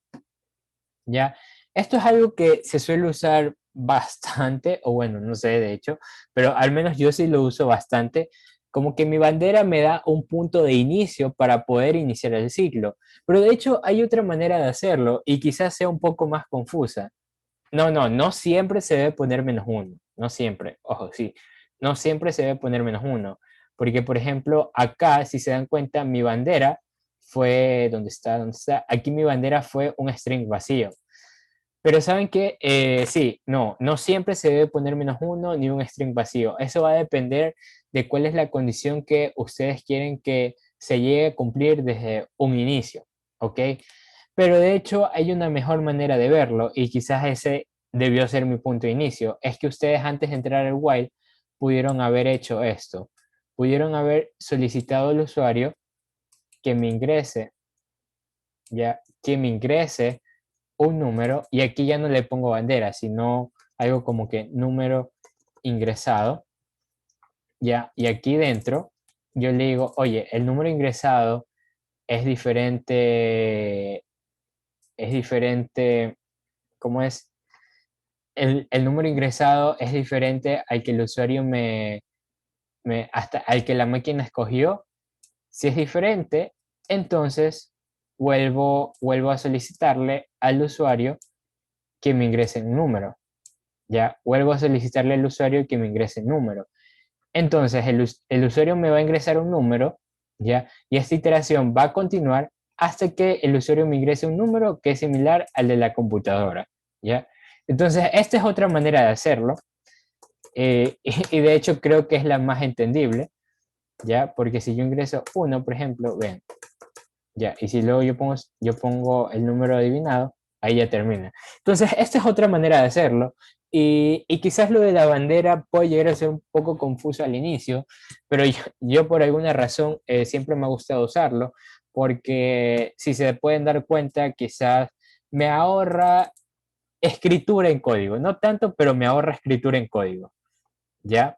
¿Ya? Esto es algo que se suele usar bastante, o bueno, no sé de hecho, pero al menos yo sí lo uso bastante, como que mi bandera me da un punto de inicio para poder iniciar el ciclo. Pero de hecho hay otra manera de hacerlo y quizás sea un poco más confusa. No siempre se debe poner -1, no siempre, ojo, sí, no siempre se debe poner -1, porque por ejemplo acá, si se dan cuenta, mi bandera fue, ¿dónde está? Aquí mi bandera fue un string vacío. Pero saben que sí, no siempre se debe poner -1 ni un string vacío. Eso va a depender de cuál es la condición que ustedes quieren que se llegue a cumplir desde un inicio, ¿ok? Pero de hecho hay una mejor manera de verlo y quizás ese debió ser mi punto de inicio. Es que ustedes antes de entrar al while pudieron haber hecho esto. Pudieron haber solicitado al usuario que me ingrese, ya, que me ingrese un número y aquí ya no le pongo bandera, sino algo como que número ingresado, ya, y aquí dentro yo le digo, oye, el número ingresado es diferente, ¿cómo es? El número ingresado es diferente al que el usuario hasta al que la máquina escogió. Si es diferente, entonces vuelvo a solicitarle al usuario que me ingrese un número. Ya, vuelvo a solicitarle al usuario que me ingrese un número. Entonces, el usuario me va a ingresar un número, ¿ya? Y esta iteración va a continuar hasta que el usuario me ingrese un número que es similar al de la computadora, ¿ya? Entonces, esta es otra manera de hacerlo, y de hecho creo que es la más entendible, ¿ya? Porque si yo ingreso 1, por ejemplo, ven, ya, y si luego yo pongo el número adivinado, ahí ya termina. Entonces, esta es otra manera de hacerlo. Y quizás lo de la bandera puede llegar a ser un poco confuso al inicio, pero yo por alguna razón siempre me ha gustado usarlo, porque si se pueden dar cuenta, quizás me ahorra escritura en código. No tanto, pero me ahorra escritura en código. ¿Ya?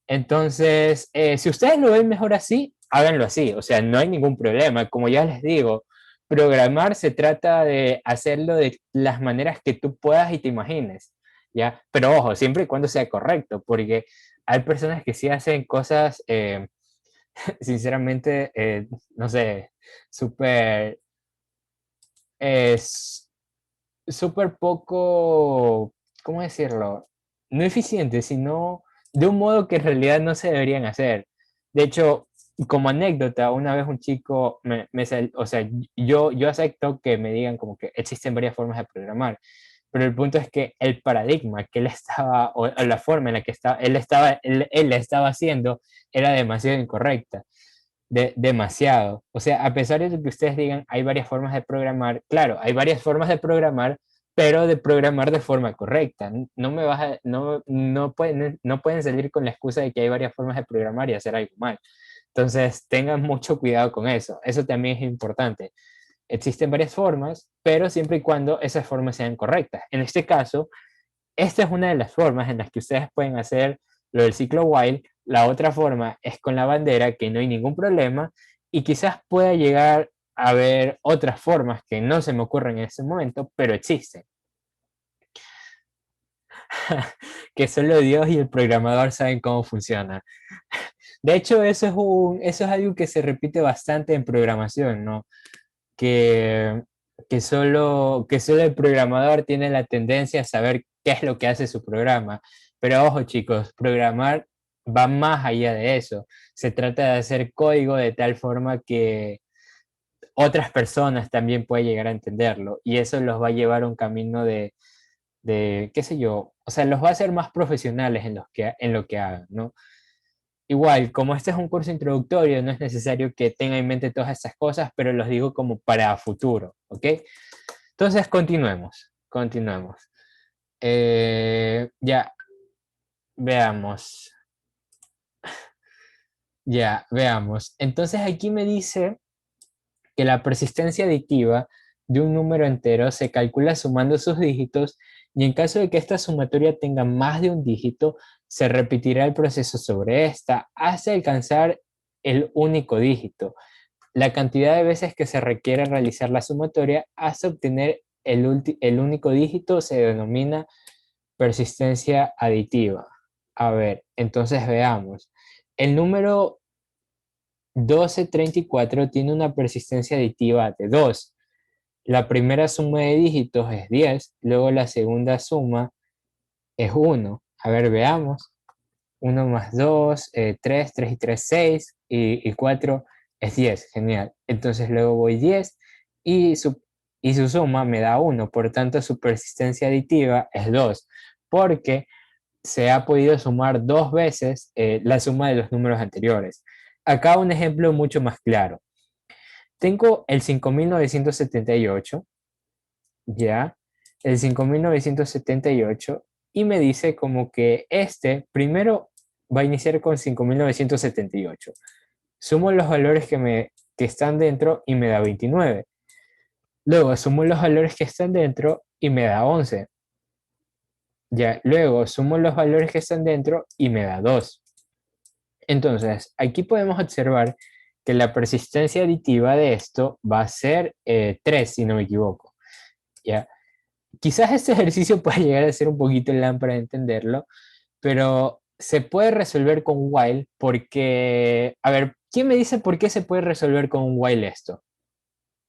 Entonces, si ustedes lo ven mejor así, háganlo así, o sea, no hay ningún problema. Como ya les digo, programar se trata de hacerlo de las maneras que tú puedas y te imagines, ¿ya? Pero ojo, siempre y cuando sea correcto, porque hay personas que sí hacen cosas, sinceramente, no sé, súper, es súper poco, ¿cómo decirlo? No eficiente, sino de un modo que en realidad no se deberían hacer. De hecho, como anécdota, una vez un chico o sea, yo acepto que me digan como que existen varias formas de programar, pero el punto es que el paradigma que él estaba, o la forma en la que él estaba haciendo era demasiado incorrecta. Demasiado. O sea, a pesar de que ustedes digan hay varias formas de programar, claro, hay varias formas de programar, pero de programar de forma correcta. No me vas no pueden salir con la excusa de que hay varias formas de programar y hacer algo mal. Entonces, tengan mucho cuidado con eso. Eso también es importante. Existen varias formas, pero siempre y cuando esas formas sean correctas. En este caso, esta es una de las formas en las que ustedes pueden hacer lo del ciclo while. La otra forma es con la bandera, que no hay ningún problema, y quizás pueda llegar a haber otras formas que no se me ocurren en este momento, pero existen. Que solo Dios y el programador saben cómo funciona. De hecho, eso es algo que se repite bastante en programación, ¿no? Que, que solo el programador tiene la tendencia a saber qué es lo que hace su programa. Pero ojo, chicos, programar va más allá de eso. Se trata de hacer código de tal forma que otras personas también pueden llegar a entenderlo y eso los va a llevar a un camino qué sé yo, o sea, los va a hacer más profesionales en lo que hagan, ¿no? Igual, como este es un curso introductorio, no es necesario que tenga en mente todas estas cosas, pero los digo como para futuro, ¿ok? Entonces, continuemos. Ya, veamos. Ya, veamos. Entonces aquí me dice que la persistencia aditiva de un número entero se calcula sumando sus dígitos y en caso de que esta sumatoria tenga más de un dígito, se repetirá el proceso sobre esta hasta alcanzar el único dígito. La cantidad de veces que se requiere realizar la sumatoria hasta obtener el único dígito se denomina persistencia aditiva. A ver, entonces veamos. El número 1234 tiene una persistencia aditiva de 2. La primera suma de dígitos es 10, luego la segunda suma es 1. A ver, veamos. 1 más 2, 3, 3 y 3, 6, y 4 es 10. Genial. Entonces luego voy 10 y y su suma me da 1, por tanto su persistencia aditiva es 2, porque se ha podido sumar 2 veces la suma de los números anteriores. Acá un ejemplo mucho más claro. Tengo el 5978, ya, el 5978, y me dice como que primero va a iniciar con 5978. Sumo los valores que están dentro y me da 29. Luego sumo los valores que están dentro y me da 11. Ya, luego sumo los valores que están dentro y me da 2. Entonces, aquí podemos observar que la persistencia aditiva de esto va a ser 3, si no me equivoco. ¿Ya? Quizás este ejercicio pueda llegar a ser un poquito lámpara de entenderlo, pero se puede resolver con while porque, a ver, ¿quién me dice por qué se puede resolver con un while esto?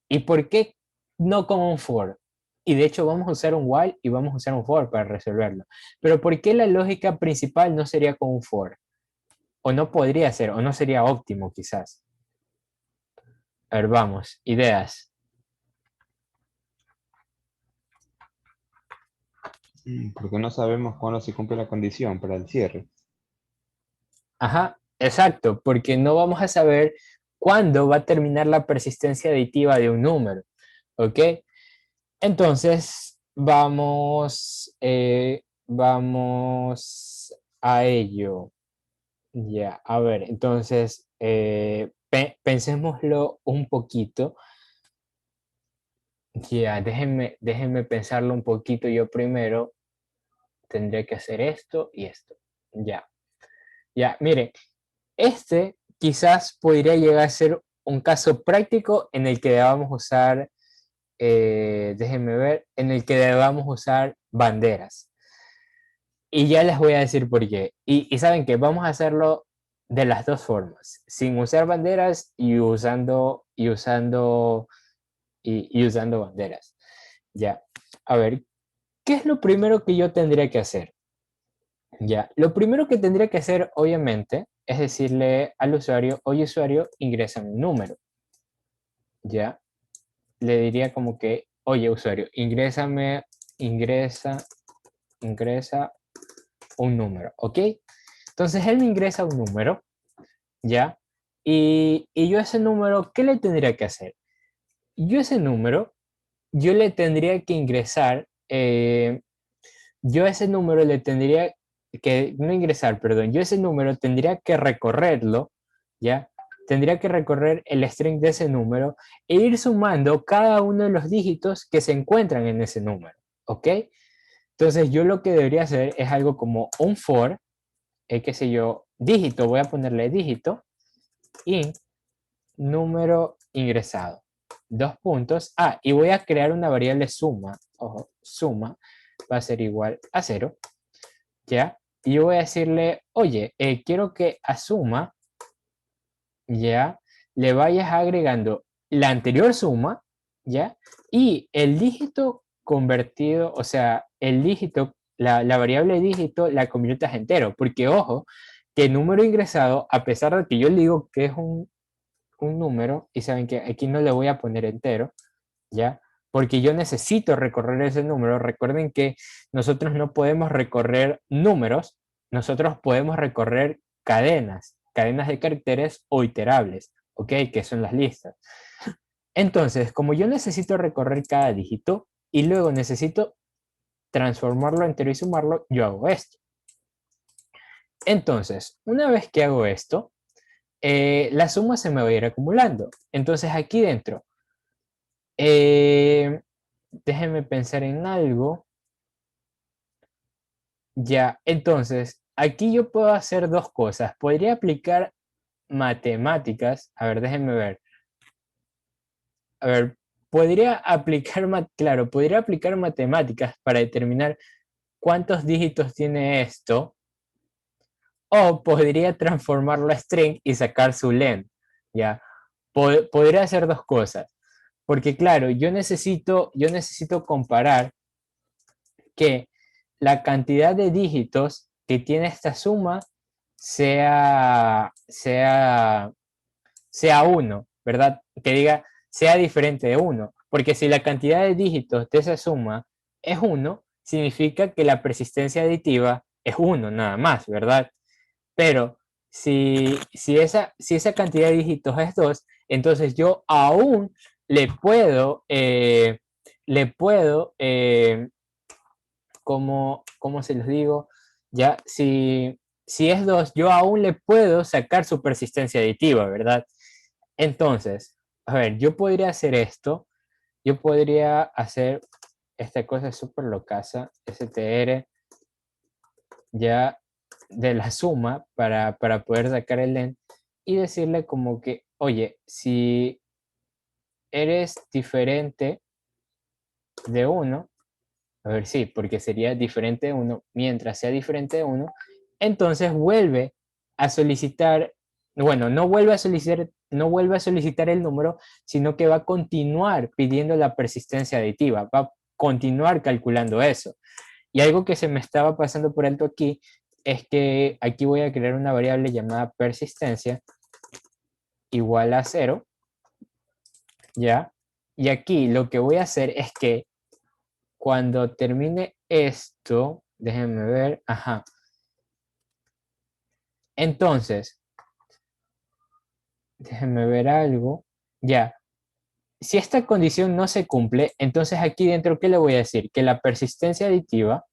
¿Y por qué no con un for? Y de hecho vamos a usar un while y vamos a usar un for para resolverlo. Pero ¿por qué la lógica principal no sería con un for? O no podría ser, o no sería óptimo quizás. A ver, vamos, ideas. Porque no sabemos cuándo se cumple la condición para el cierre. Ajá, exacto, porque no vamos a saber cuándo va a terminar la persistencia aditiva de un número, ¿ok? Entonces, vamos a ello. Ya, a ver, entonces, pensémoslo un poquito. Ya, déjenme pensarlo un poquito yo primero. Tendría que hacer esto y esto. Ya, ya, miren, quizás podría llegar a ser un caso práctico en el que debamos usar, déjenme ver, en el que debamos usar banderas. Y ya les voy a decir por qué. Y saben que vamos a hacerlo de las dos formas, sin usar banderas y usando banderas. Ya, a ver, ¿qué es lo primero que yo tendría que hacer? Ya, lo primero que tendría que hacer, obviamente, es decirle al usuario, oye usuario, ingresa un número. Ya, le diría como que, oye usuario, ingresa un número, ¿ok? Entonces él me ingresa un número, ¿ya? Y yo ese número, ¿qué le tendría que hacer? Yo ese número, yo le tendría que ingresar, yo ese número le tendría que, no ingresar, perdón, yo ese número tendría que recorrerlo, ¿ya? Tendría que recorrer el string de ese número e ir sumando cada uno de los dígitos que se encuentran en ese número, ¿ok? Entonces yo lo que debería hacer es algo como un for, qué sé yo, dígito, voy a ponerle dígito, int número ingresado. Dos puntos. Y voy a crear una variable suma. Ojo, suma va a ser igual a 0. ¿Ya? Y yo voy a decirle, oye, quiero que a suma, ¿ya? Le vayas agregando la anterior suma, ¿ya? Y el dígito convertido, o sea, el dígito, la variable dígito la conviertas entero. Porque, ojo, que el número ingresado, a pesar de que yo le digo que es un número, y saben que aquí no le voy a poner entero, ¿ya? Porque yo necesito recorrer ese número. Recuerden que nosotros no podemos recorrer números, nosotros podemos recorrer cadenas de caracteres o iterables, ¿ok? Que son las listas. Entonces, como yo necesito recorrer cada dígito y luego necesito transformarlo entero y sumarlo, yo hago esto. Entonces, una vez que hago esto, la suma se me va a ir acumulando. Entonces, aquí dentro, déjenme pensar en algo. Ya, entonces, aquí yo puedo hacer dos cosas. Podría aplicar matemáticas. A ver, déjenme ver. A ver, podría aplicar matemáticas para determinar cuántos dígitos tiene esto. O podría transformarlo a string y sacar su len. Ya, podría hacer dos cosas. Porque claro, yo necesito comparar que la cantidad de dígitos que tiene esta suma sea 1, ¿verdad? Que diga sea diferente de 1. Porque si la cantidad de dígitos de esa suma es 1, significa que la persistencia aditiva es 1 nada más, ¿verdad? Pero si esa cantidad de dígitos es 2, entonces yo aún le puedo, ¿cómo se los digo? Ya, si es 2, yo aún le puedo sacar su persistencia aditiva, ¿verdad? Entonces, a ver, yo podría hacer esto, yo podría hacer esta cosa súper locaza, str, ya de la suma para poder sacar el len y decirle como que, oye, si eres diferente de 1, a ver, sí, porque sería diferente de 1, mientras sea diferente de 1, entonces vuelve a solicitar, bueno, no vuelve a solicitar el número, sino que va a continuar pidiendo la persistencia aditiva, va a continuar calculando eso. Y algo que se me estaba pasando por alto aquí es que aquí voy a crear una variable llamada persistencia igual a 0, ¿ya? Y aquí lo que voy a hacer es que cuando termine esto, déjenme ver, ajá. Entonces, déjenme ver algo, ya. Si esta condición no se cumple, entonces aquí dentro, ¿qué le voy a decir? Que la persistencia aditiva,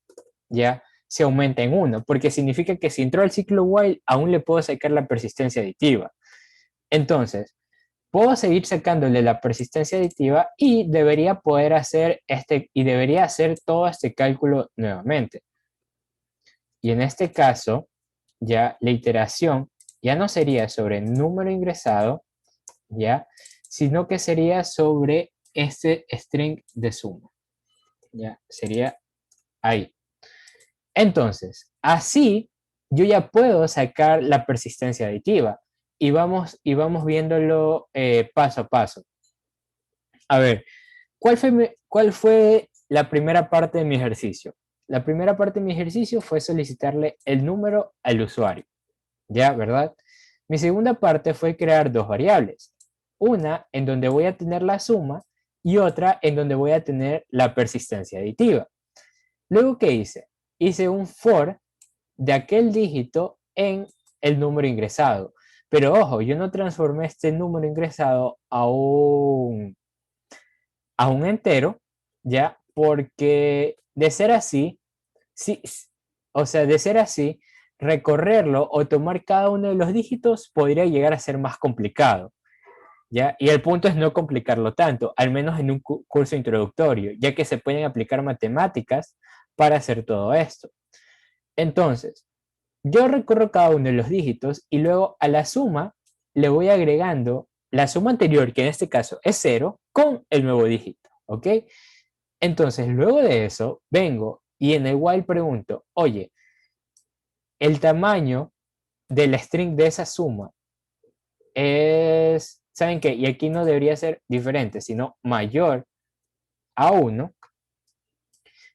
ya, se aumenta en 1, porque significa que si entró al ciclo while, aún le puedo sacar la persistencia aditiva. Entonces, puedo seguir sacándole la persistencia aditiva y debería poder hacer debería hacer todo este cálculo nuevamente. Y en este caso, ya la iteración ya no sería sobre el número ingresado, ya, sino que sería sobre este string de suma. Ya, sería ahí. Entonces, así yo ya puedo sacar la persistencia aditiva y vamos viéndolo paso a paso. A ver, ¿cuál fue la primera parte de mi ejercicio? La primera parte de mi ejercicio fue solicitarle el número al usuario, ¿ya? ¿Verdad? Mi segunda parte fue crear dos variables. Una en donde voy a tener la suma y otra en donde voy a tener la persistencia aditiva. Luego, ¿qué hice? Hice un for de aquel dígito en el número ingresado. Pero ojo, yo no transformé este número ingresado a un entero, ¿ya? Porque de ser así, sí, o sea, de ser así, recorrerlo o tomar cada uno de los dígitos podría llegar a ser más complicado, ¿ya? Y el punto es no complicarlo tanto, al menos en un curso introductorio, ya que se pueden aplicar matemáticas para hacer todo esto. Entonces, yo recorro cada uno de los dígitos y luego a la suma le voy agregando la suma anterior, que en este caso es 0, con el nuevo dígito, ¿ok? Entonces, luego de eso, vengo y en el while pregunto, oye, el tamaño del string de esa suma es, ¿saben qué? Y aquí no debería ser diferente, sino mayor a 1,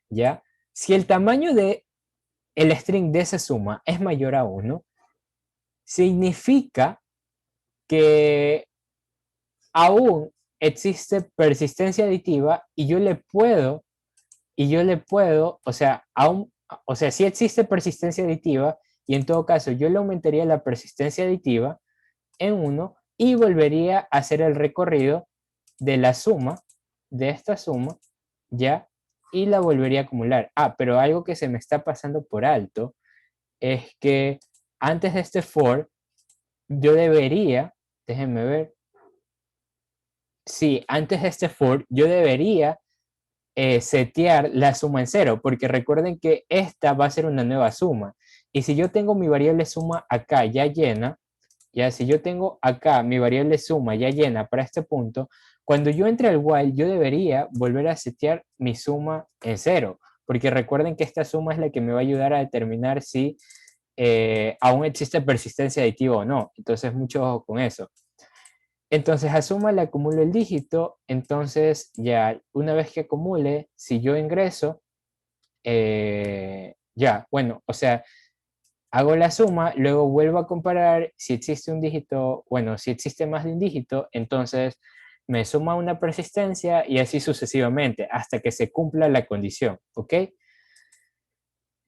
¿ya? Si el tamaño de el string de esa suma es mayor a 1, significa que aún existe persistencia aditiva y yo le puedo, o sea, sí existe persistencia aditiva y en todo caso yo le aumentaría la persistencia aditiva en 1 y volvería a hacer el recorrido de la suma, de esta suma, ya, y la volvería a acumular. Ah, pero algo que se me está pasando por alto es que antes de este for, yo debería, déjenme ver, sí, antes de este for, yo debería setear la suma en 0, porque recuerden que esta va a ser una nueva suma. Y si yo tengo mi variable suma acá ya llena, ya si yo tengo acá mi variable suma ya llena para este punto, cuando yo entre al while, yo debería volver a setear mi suma en 0, porque recuerden que esta suma es la que me va a ayudar a determinar si aún existe persistencia aditiva o no. Entonces, mucho ojo con eso. Entonces a suma le acumulo el dígito, entonces ya una vez que acumule, si yo ingreso, ya, bueno, o sea, hago la suma, luego vuelvo a comparar si existe un dígito, bueno, si existe más de un dígito, entonces me suma una persistencia y así sucesivamente hasta que se cumpla la condición, ¿ok?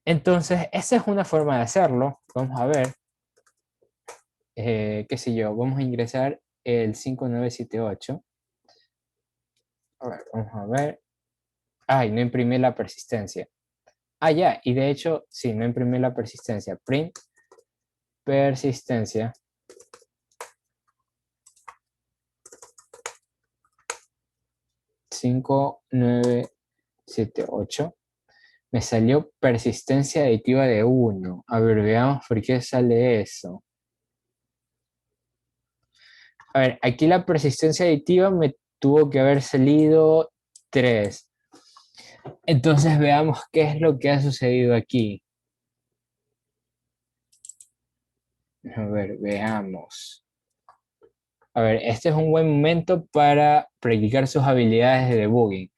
Entonces, esa es una forma de hacerlo. Vamos a ver, qué sé yo, vamos a ingresar el 5978. A ver, vamos a ver. Ay, no imprimí la persistencia. Ah, ya, y de hecho, sí, no imprimí la persistencia. Print persistencia. Cinco, nueve, siete, ocho. Me salió persistencia aditiva de 1. A ver, veamos por qué sale eso. A ver, aquí la persistencia aditiva me tuvo que haber salido 3. Entonces veamos qué es lo que ha sucedido aquí. A ver, veamos. A ver, este es un buen momento para practicar sus habilidades de debugging.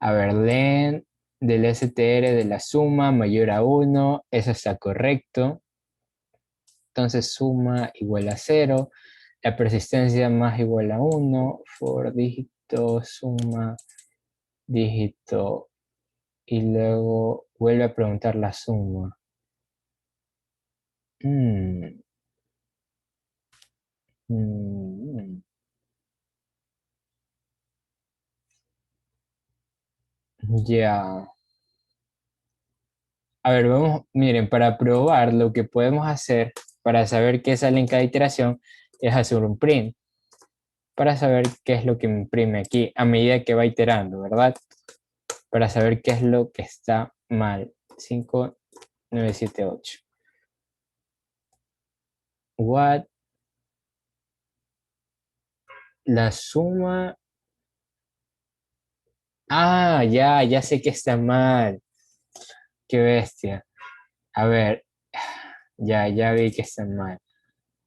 A ver, len del str de la suma mayor a 1, eso está correcto. Entonces suma igual a 0, la persistencia más igual a 1, for dígito, suma, dígito, y luego vuelve a preguntar la suma. Mm, mm, ya. A ver, vamos, miren, para probar lo que podemos hacer para saber qué sale en cada iteración es hacer un print para saber qué es lo que me imprime aquí a medida que va iterando, ¿verdad? Para saber qué es lo que está mal. 5978. What? La suma. Ah, ya sé que está mal. Qué bestia. A ver, ya vi que está mal.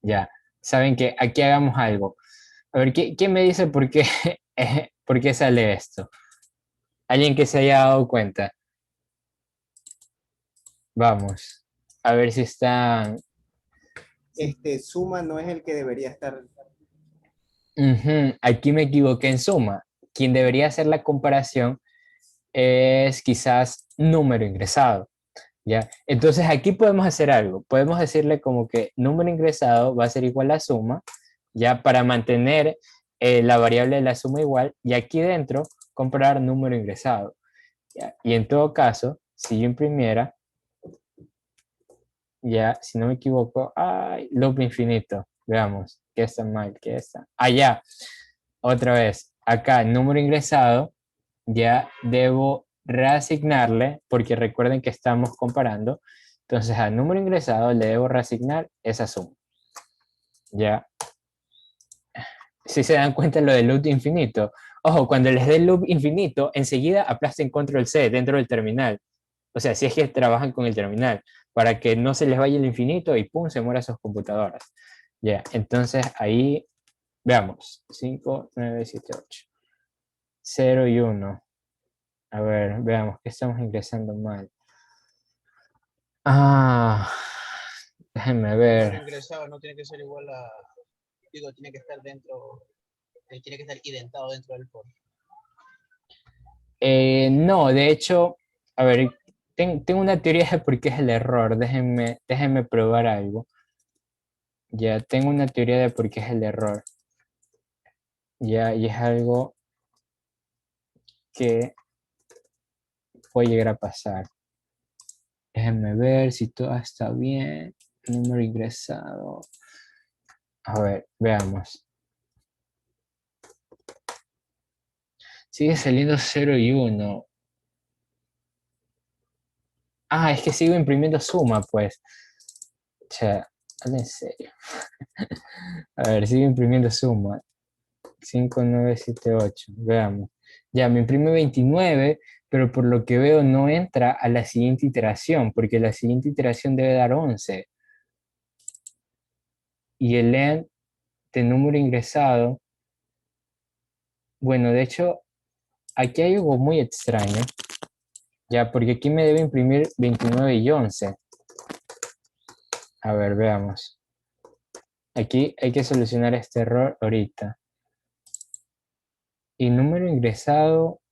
Ya. Saben que aquí hagamos algo. A ver, ¿quién me dice por qué, por qué sale esto? Alguien que se haya dado cuenta. Vamos. A ver si están. Suma no es el que debería estar. Ujú, aquí me equivoqué en suma. Quien debería hacer la comparación es quizás número ingresado. ¿Ya? Entonces aquí podemos hacer algo. Podemos decirle como que número ingresado va a ser igual a suma, ya para mantener la variable de la suma igual, y aquí dentro comparar número ingresado. ¿Ya? Y en todo caso, si yo imprimiera, ya, si no me equivoco, ay, loop infinito. Veamos, ¿qué está mal? ¿Qué está? Allá, otra vez, acá, número ingresado, ya debo reasignarle, porque recuerden que estamos comparando, entonces al número ingresado le debo reasignar esa suma. Ya, si se dan cuenta lo del loop infinito. Ojo, cuando les dé el loop infinito, enseguida aplasten control C dentro del terminal. O sea, si es que trabajan con el terminal, para que no se les vaya el infinito y pum, se muera sus computadoras. Ya, entonces ahí, veamos, 5, 9, 7, 8. 0 y 1. A ver, veamos, ¿qué estamos ingresando mal? Ah, déjenme El número ver. ingresado no tiene que ser igual a, digo, tiene que estar dentro, tiene que estar identado dentro del for. No, de hecho, a ver, tengo una teoría de por qué es el error. Déjenme probar algo. Ya, tengo una teoría de por qué es el error. Ya, y es algo que puede llegar a pasar. Déjenme ver si todo está bien. Número ingresado. A ver, veamos. Sigue saliendo 0 y 1. Ah, es que sigo imprimiendo suma, pues. Che, habla en serio. A ver, sigo imprimiendo suma. 5, 9, 7, 8. Veamos. Ya, me imprime 29, pero por lo que veo no entra a la siguiente iteración, porque la siguiente iteración debe dar 11. Y el end de número ingresado, bueno, de hecho, aquí hay algo muy extraño, ya, porque aquí me debe imprimir 29 y 11. A ver, veamos. Aquí hay que solucionar este error ahorita. y número ingresado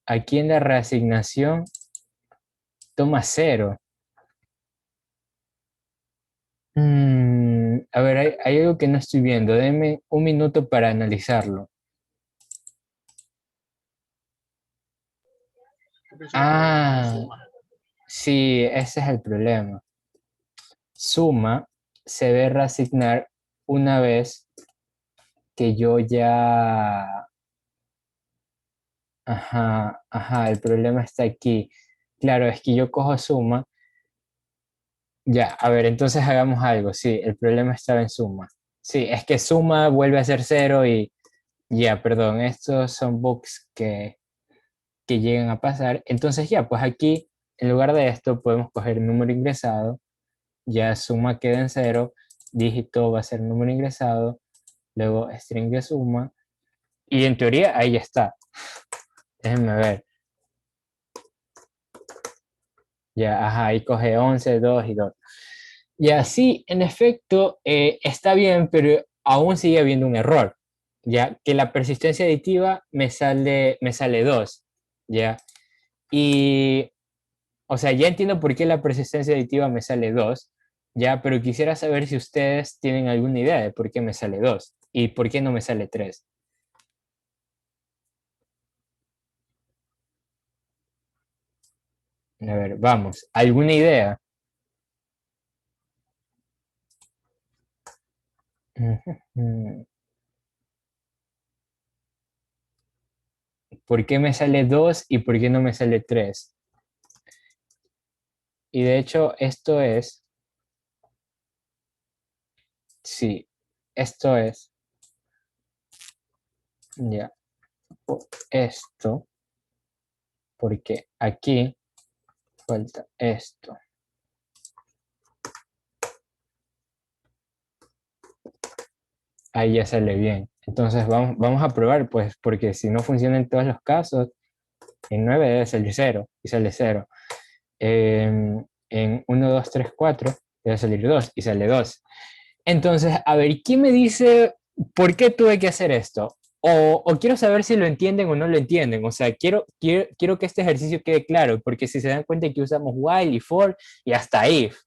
aquí en la reasignación toma 0. A ver, hay algo que no estoy viendo. Denme un minuto para analizarlo. Yo pienso que Ah, suma. sí, ese es el problema. Suma se debe reasignar una vez que yo ya... Ajá, el problema está aquí. Claro, es que yo cojo suma. Ya, a ver, entonces hagamos algo. Sí, el problema estaba en suma. Sí, es que suma vuelve a ser 0 y ya, perdón, estos son bugs que llegan a pasar. Entonces ya, pues aquí, en lugar de esto, podemos coger el número ingresado, ya suma queda en 0, dígito va a ser número ingresado, luego string de suma, y en teoría ahí ya está. Déjenme ver. Ya, ajá, ahí coge 11, 2 y 2. Y así, en efecto, está bien, pero aún sigue habiendo un error, ya que la persistencia aditiva me sale 2, ya. Y, o sea, ya entiendo por qué la persistencia aditiva me sale 2, ya, pero quisiera saber si ustedes tienen alguna idea de por qué me sale 2 y por qué no me sale 3. A ver, vamos, ¿alguna idea? ¿Por qué me sale 2 y por qué no me sale 3? Y de hecho, sí, esto es, ya, esto, porque aquí falta esto. Ahí ya sale bien. Entonces vamos a probar, pues, porque si no funciona en todos los casos, en 9 debe salir 0 y sale 0. En 1, 2, 3, 4 debe salir 2 y sale 2. Entonces, a ver, ¿quién me dice por qué tuve que hacer esto? O quiero saber si lo entienden o no lo entienden. O sea, quiero que este ejercicio quede claro, porque si se dan cuenta que usamos while y for y hasta if.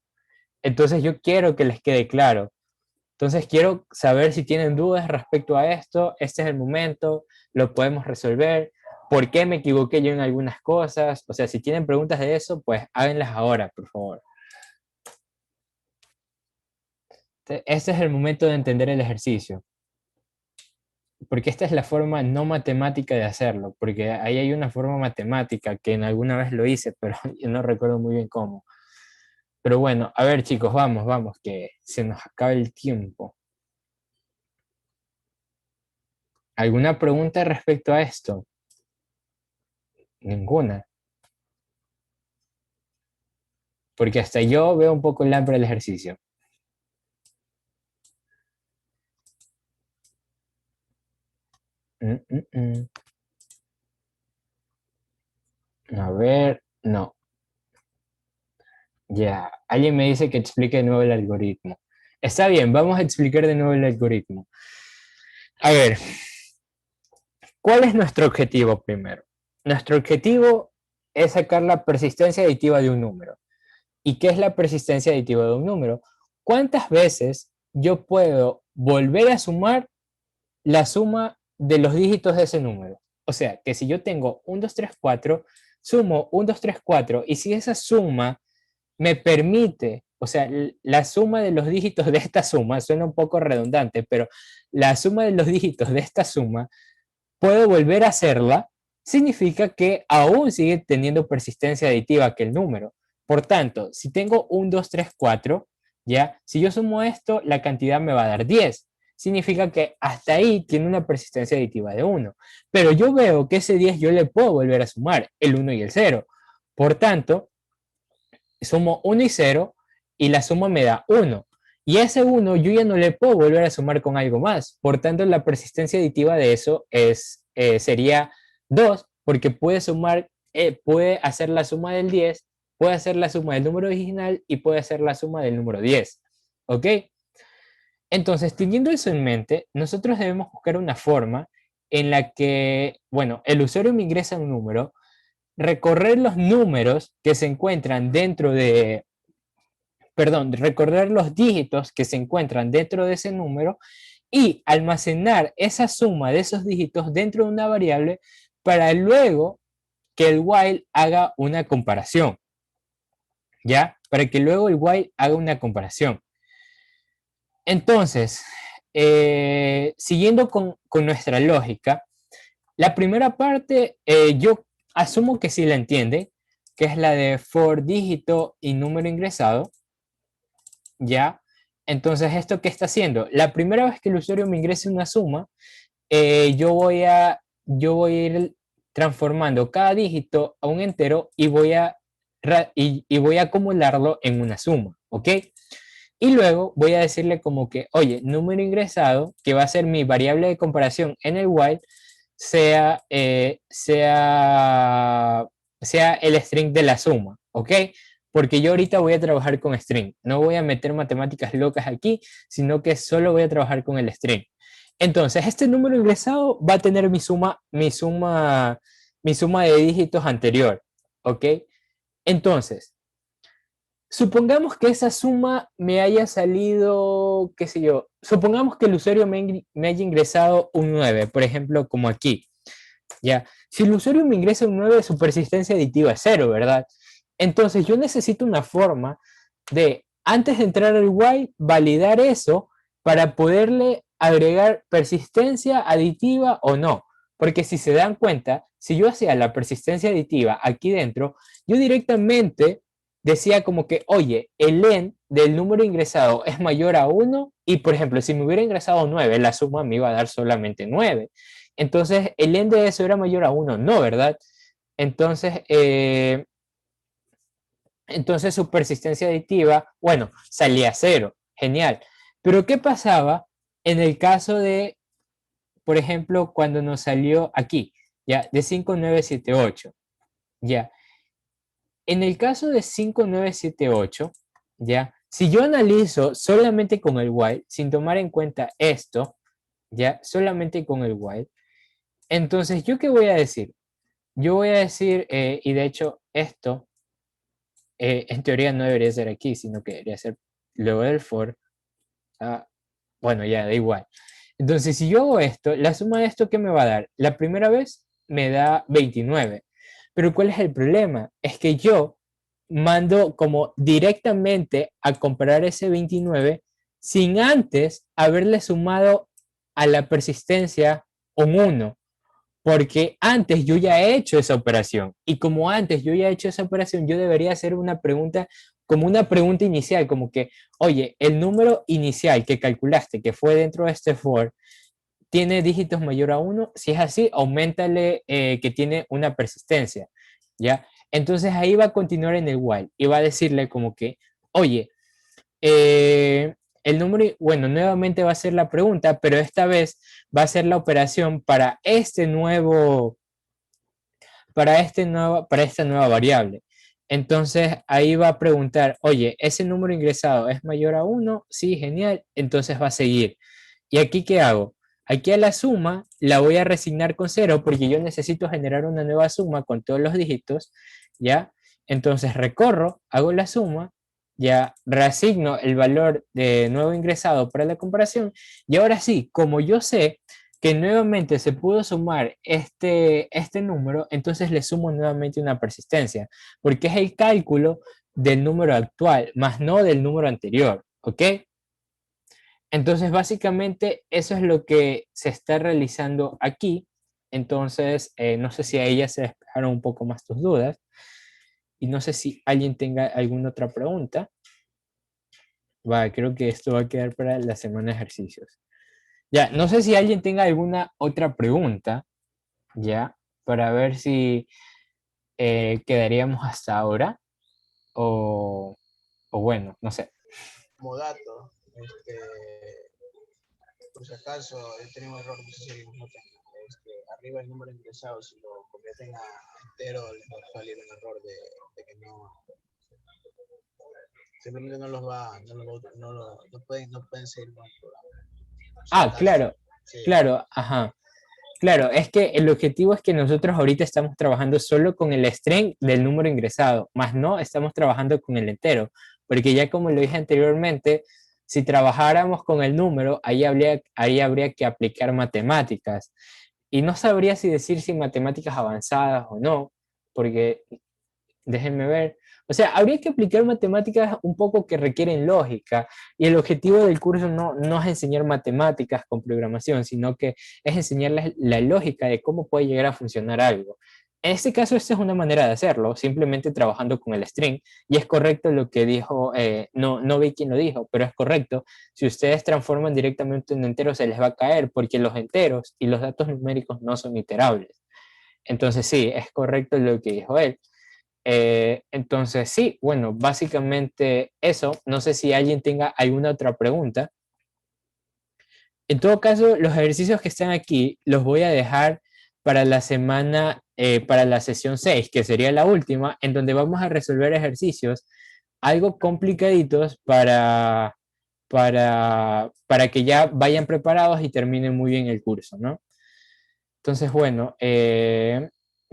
Entonces yo quiero que les quede claro. Entonces quiero saber si tienen dudas respecto a esto. Este es el momento, lo podemos resolver. ¿Por qué me equivoqué yo en algunas cosas? O sea, si tienen preguntas de eso, pues háganlas ahora, por favor. Este es el momento de entender el ejercicio, porque esta es la forma no matemática de hacerlo, porque ahí hay una forma matemática que en alguna vez lo hice, pero yo no recuerdo muy bien cómo. Pero bueno, a ver chicos, vamos, que se nos acaba el tiempo. ¿Alguna pregunta respecto a esto? Ninguna. Porque hasta yo veo un poco el hambre del ejercicio. Mm, mm, mm. A ver, no. Ya, alguien me dice que explique de nuevo el algoritmo. Está bien, vamos a explicar de nuevo el algoritmo. A ver, ¿cuál es nuestro objetivo primero? Nuestro objetivo es sacar la persistencia aditiva de un número. ¿Y qué es la persistencia aditiva de un número? ¿Cuántas veces yo puedo volver a sumar la suma de los dígitos de ese número? O sea, que si yo tengo 1, 2, 3, 4, sumo 1, 2, 3, 4, y si esa suma me permite, o sea, la suma de los dígitos de esta suma, suena un poco redundante, pero la suma de los dígitos de esta suma, puedo volver a hacerla, significa que aún sigue teniendo persistencia aditiva que el número. Por tanto, si tengo 1, 2, 3, 4, ya, si yo sumo esto, la cantidad me va a dar 10. Significa que hasta ahí tiene una persistencia aditiva de 1. Pero yo veo que ese 10 yo le puedo volver a sumar el 1 y el 0. Por tanto, sumo 1 y 0 y la suma me da 1. Y ese 1 yo ya no le puedo volver a sumar con algo más. Por tanto, la persistencia aditiva de eso sería 2, porque puede hacer la suma del 10, puede hacer la suma del número original y puede hacer la suma del número 10. ¿Ok? Entonces, teniendo eso en mente, nosotros debemos buscar una forma en la que, bueno, el usuario me ingresa un número, recorrer los números que se encuentran dentro de, perdón, recorrer los dígitos que se encuentran dentro de ese número y almacenar esa suma de esos dígitos dentro de una variable para luego que el while haga una comparación, ¿ya? Para que luego el while haga una comparación. Entonces, siguiendo con nuestra lógica, la primera parte yo asumo que sí la entiende, que es la de for dígito y número ingresado, ¿ya? Entonces, ¿esto qué está haciendo? La primera vez que el usuario me ingrese una suma, yo voy a ir transformando cada dígito a un entero y y voy a acumularlo en una suma, ¿ok? Y luego voy a decirle como que, oye, número ingresado, que va a ser mi variable de comparación en el while, sea el string de la suma, ¿ok? Porque yo ahorita voy a trabajar con string. No voy a meter matemáticas locas aquí, sino que solo voy a trabajar con el string. Entonces, este número ingresado va a tener mi suma de dígitos anterior, ¿ok? Entonces, supongamos que esa suma me haya salido, qué sé yo, supongamos que el usuario me haya ingresado un 9, por ejemplo, como aquí, ¿ya? Si el usuario me ingresa un 9, su persistencia aditiva es 0, ¿verdad? Entonces yo necesito una forma de, antes de entrar al while, validar eso para poderle agregar persistencia aditiva o no. Porque si se dan cuenta, si yo hacía la persistencia aditiva aquí dentro, yo directamente decía como que, oye, el len del número ingresado es mayor a 1 y, por ejemplo, si me hubiera ingresado 9, la suma me iba a dar solamente 9. Entonces, el len de eso era mayor a 1, no, ¿verdad? Entonces, entonces su persistencia aditiva, bueno, salía 0, genial. Pero ¿qué pasaba en el caso de, por ejemplo, cuando nos salió aquí, ya, de 5978, ya? En el caso de 5978, ya, si yo analizo solamente con el while, sin tomar en cuenta esto, ya, solamente con el while, entonces, ¿yo qué voy a decir? Yo voy a decir, y de hecho esto, en teoría no debería ser aquí, sino que debería ser luego del for. Bueno, ya da igual. Entonces, si yo hago esto, la suma de esto, ¿qué me va a dar? La primera vez me da 29. Pero ¿cuál es el problema? Es que yo mando como directamente a comparar ese 29 sin antes haberle sumado a la persistencia un 1 porque antes yo ya he hecho esa operación y como antes yo ya he hecho esa operación, yo debería hacer una pregunta como una pregunta inicial, como que, oye, el número inicial que calculaste que fue dentro de este for, ¿tiene dígitos mayor a 1? Si es así, aumentale que tiene una persistencia, ¿ya? Entonces ahí va a continuar en el while y va a decirle como que, oye, el número, bueno, nuevamente va a ser la pregunta, pero esta vez va a ser la operación para esta nueva variable. Entonces ahí va a preguntar, oye, ¿ese número ingresado es mayor a 1? Sí, genial. Entonces va a seguir. ¿Y aquí qué hago? Aquí a la suma la voy a resignar con 0 porque yo necesito generar una nueva suma con todos los dígitos, ¿ya? Entonces recorro, hago la suma, ya reasigno el valor de nuevo ingresado para la comparación y ahora sí, como yo sé que nuevamente se pudo sumar este número, entonces le sumo nuevamente una persistencia, porque es el cálculo del número actual, más no del número anterior, ¿ok? Entonces, básicamente, eso es lo que se está realizando aquí. Entonces, no sé si a ella se despejaron un poco más tus dudas y no sé si alguien tenga alguna otra pregunta. Va, creo que esto va a quedar para la semana de ejercicios. Ya, no sé si alguien tenga alguna otra pregunta, ya, para ver si quedaríamos hasta ahora o bueno, no sé. Como dato, por si acaso tenemos error, no sé si alguien nota, arriba el número ingresado, si lo convierten a entero, les va a salir un error de que no, simplemente no los va, no pueden seguir con el programa. Si Ah, acaso, claro, sí, claro, ajá. Claro, es que el objetivo es que nosotros ahorita estamos trabajando solo con el string del número ingresado, más no estamos trabajando con el entero, porque ya como lo dije anteriormente, si trabajáramos con el número, ahí habría que aplicar matemáticas. Y no sabría si decir si matemáticas avanzadas o no, porque déjenme ver. O sea, habría que aplicar matemáticas un poco que requieren lógica y el objetivo del curso no es enseñar matemáticas con programación, sino que es enseñarles la lógica de cómo puede llegar a funcionar algo. En este caso, esta es una manera de hacerlo, simplemente trabajando con el string. Y es correcto lo que dijo, no vi quién lo dijo, pero es correcto. Si ustedes transforman directamente en enteros, se les va a caer porque los enteros y los datos numéricos no son iterables. Entonces, sí, es correcto lo que dijo él. Entonces, sí, bueno, básicamente eso. No sé si alguien tenga alguna otra pregunta. En todo caso, los ejercicios que están aquí los voy a dejar para la semana, para la sesión 6, que sería la última, en donde vamos a resolver ejercicios algo complicaditos para que ya vayan preparados y terminen muy bien el curso, ¿no? Entonces, bueno,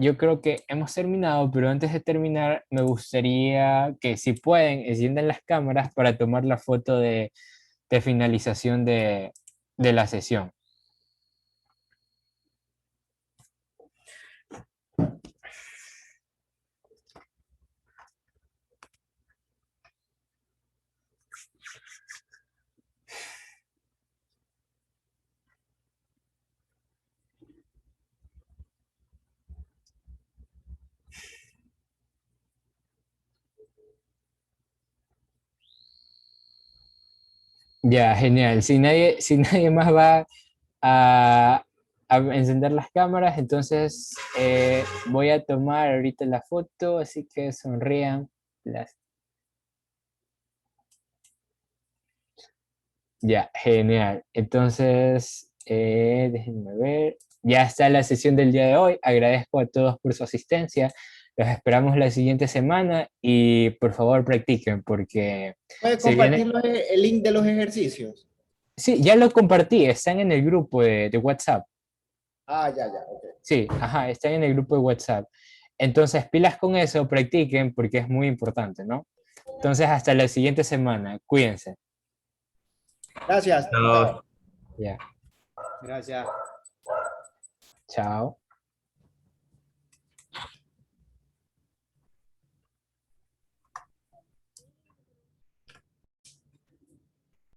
yo creo que hemos terminado, pero antes de terminar, me gustaría que si pueden, enciendan las cámaras para tomar la foto de finalización de la sesión. Ya, genial. Si nadie más va a, a encender las cámaras, entonces voy a tomar ahorita la foto, así que sonrían. Ya, genial. Entonces, déjenme ver. Ya está la sesión del día de hoy. Agradezco a todos por su asistencia. Los esperamos la siguiente semana y por favor practiquen porque ¿Puedes se viene... compartir el link de los ejercicios? Sí, ya lo compartí, están en el grupo de WhatsApp. Ah, ya, ya, ok. Sí, ajá, están en el grupo de WhatsApp. Entonces, pilas con eso, practiquen porque es muy importante, ¿no? Entonces, hasta la siguiente semana. Cuídense. Gracias. No. Ya, Gracias. chao.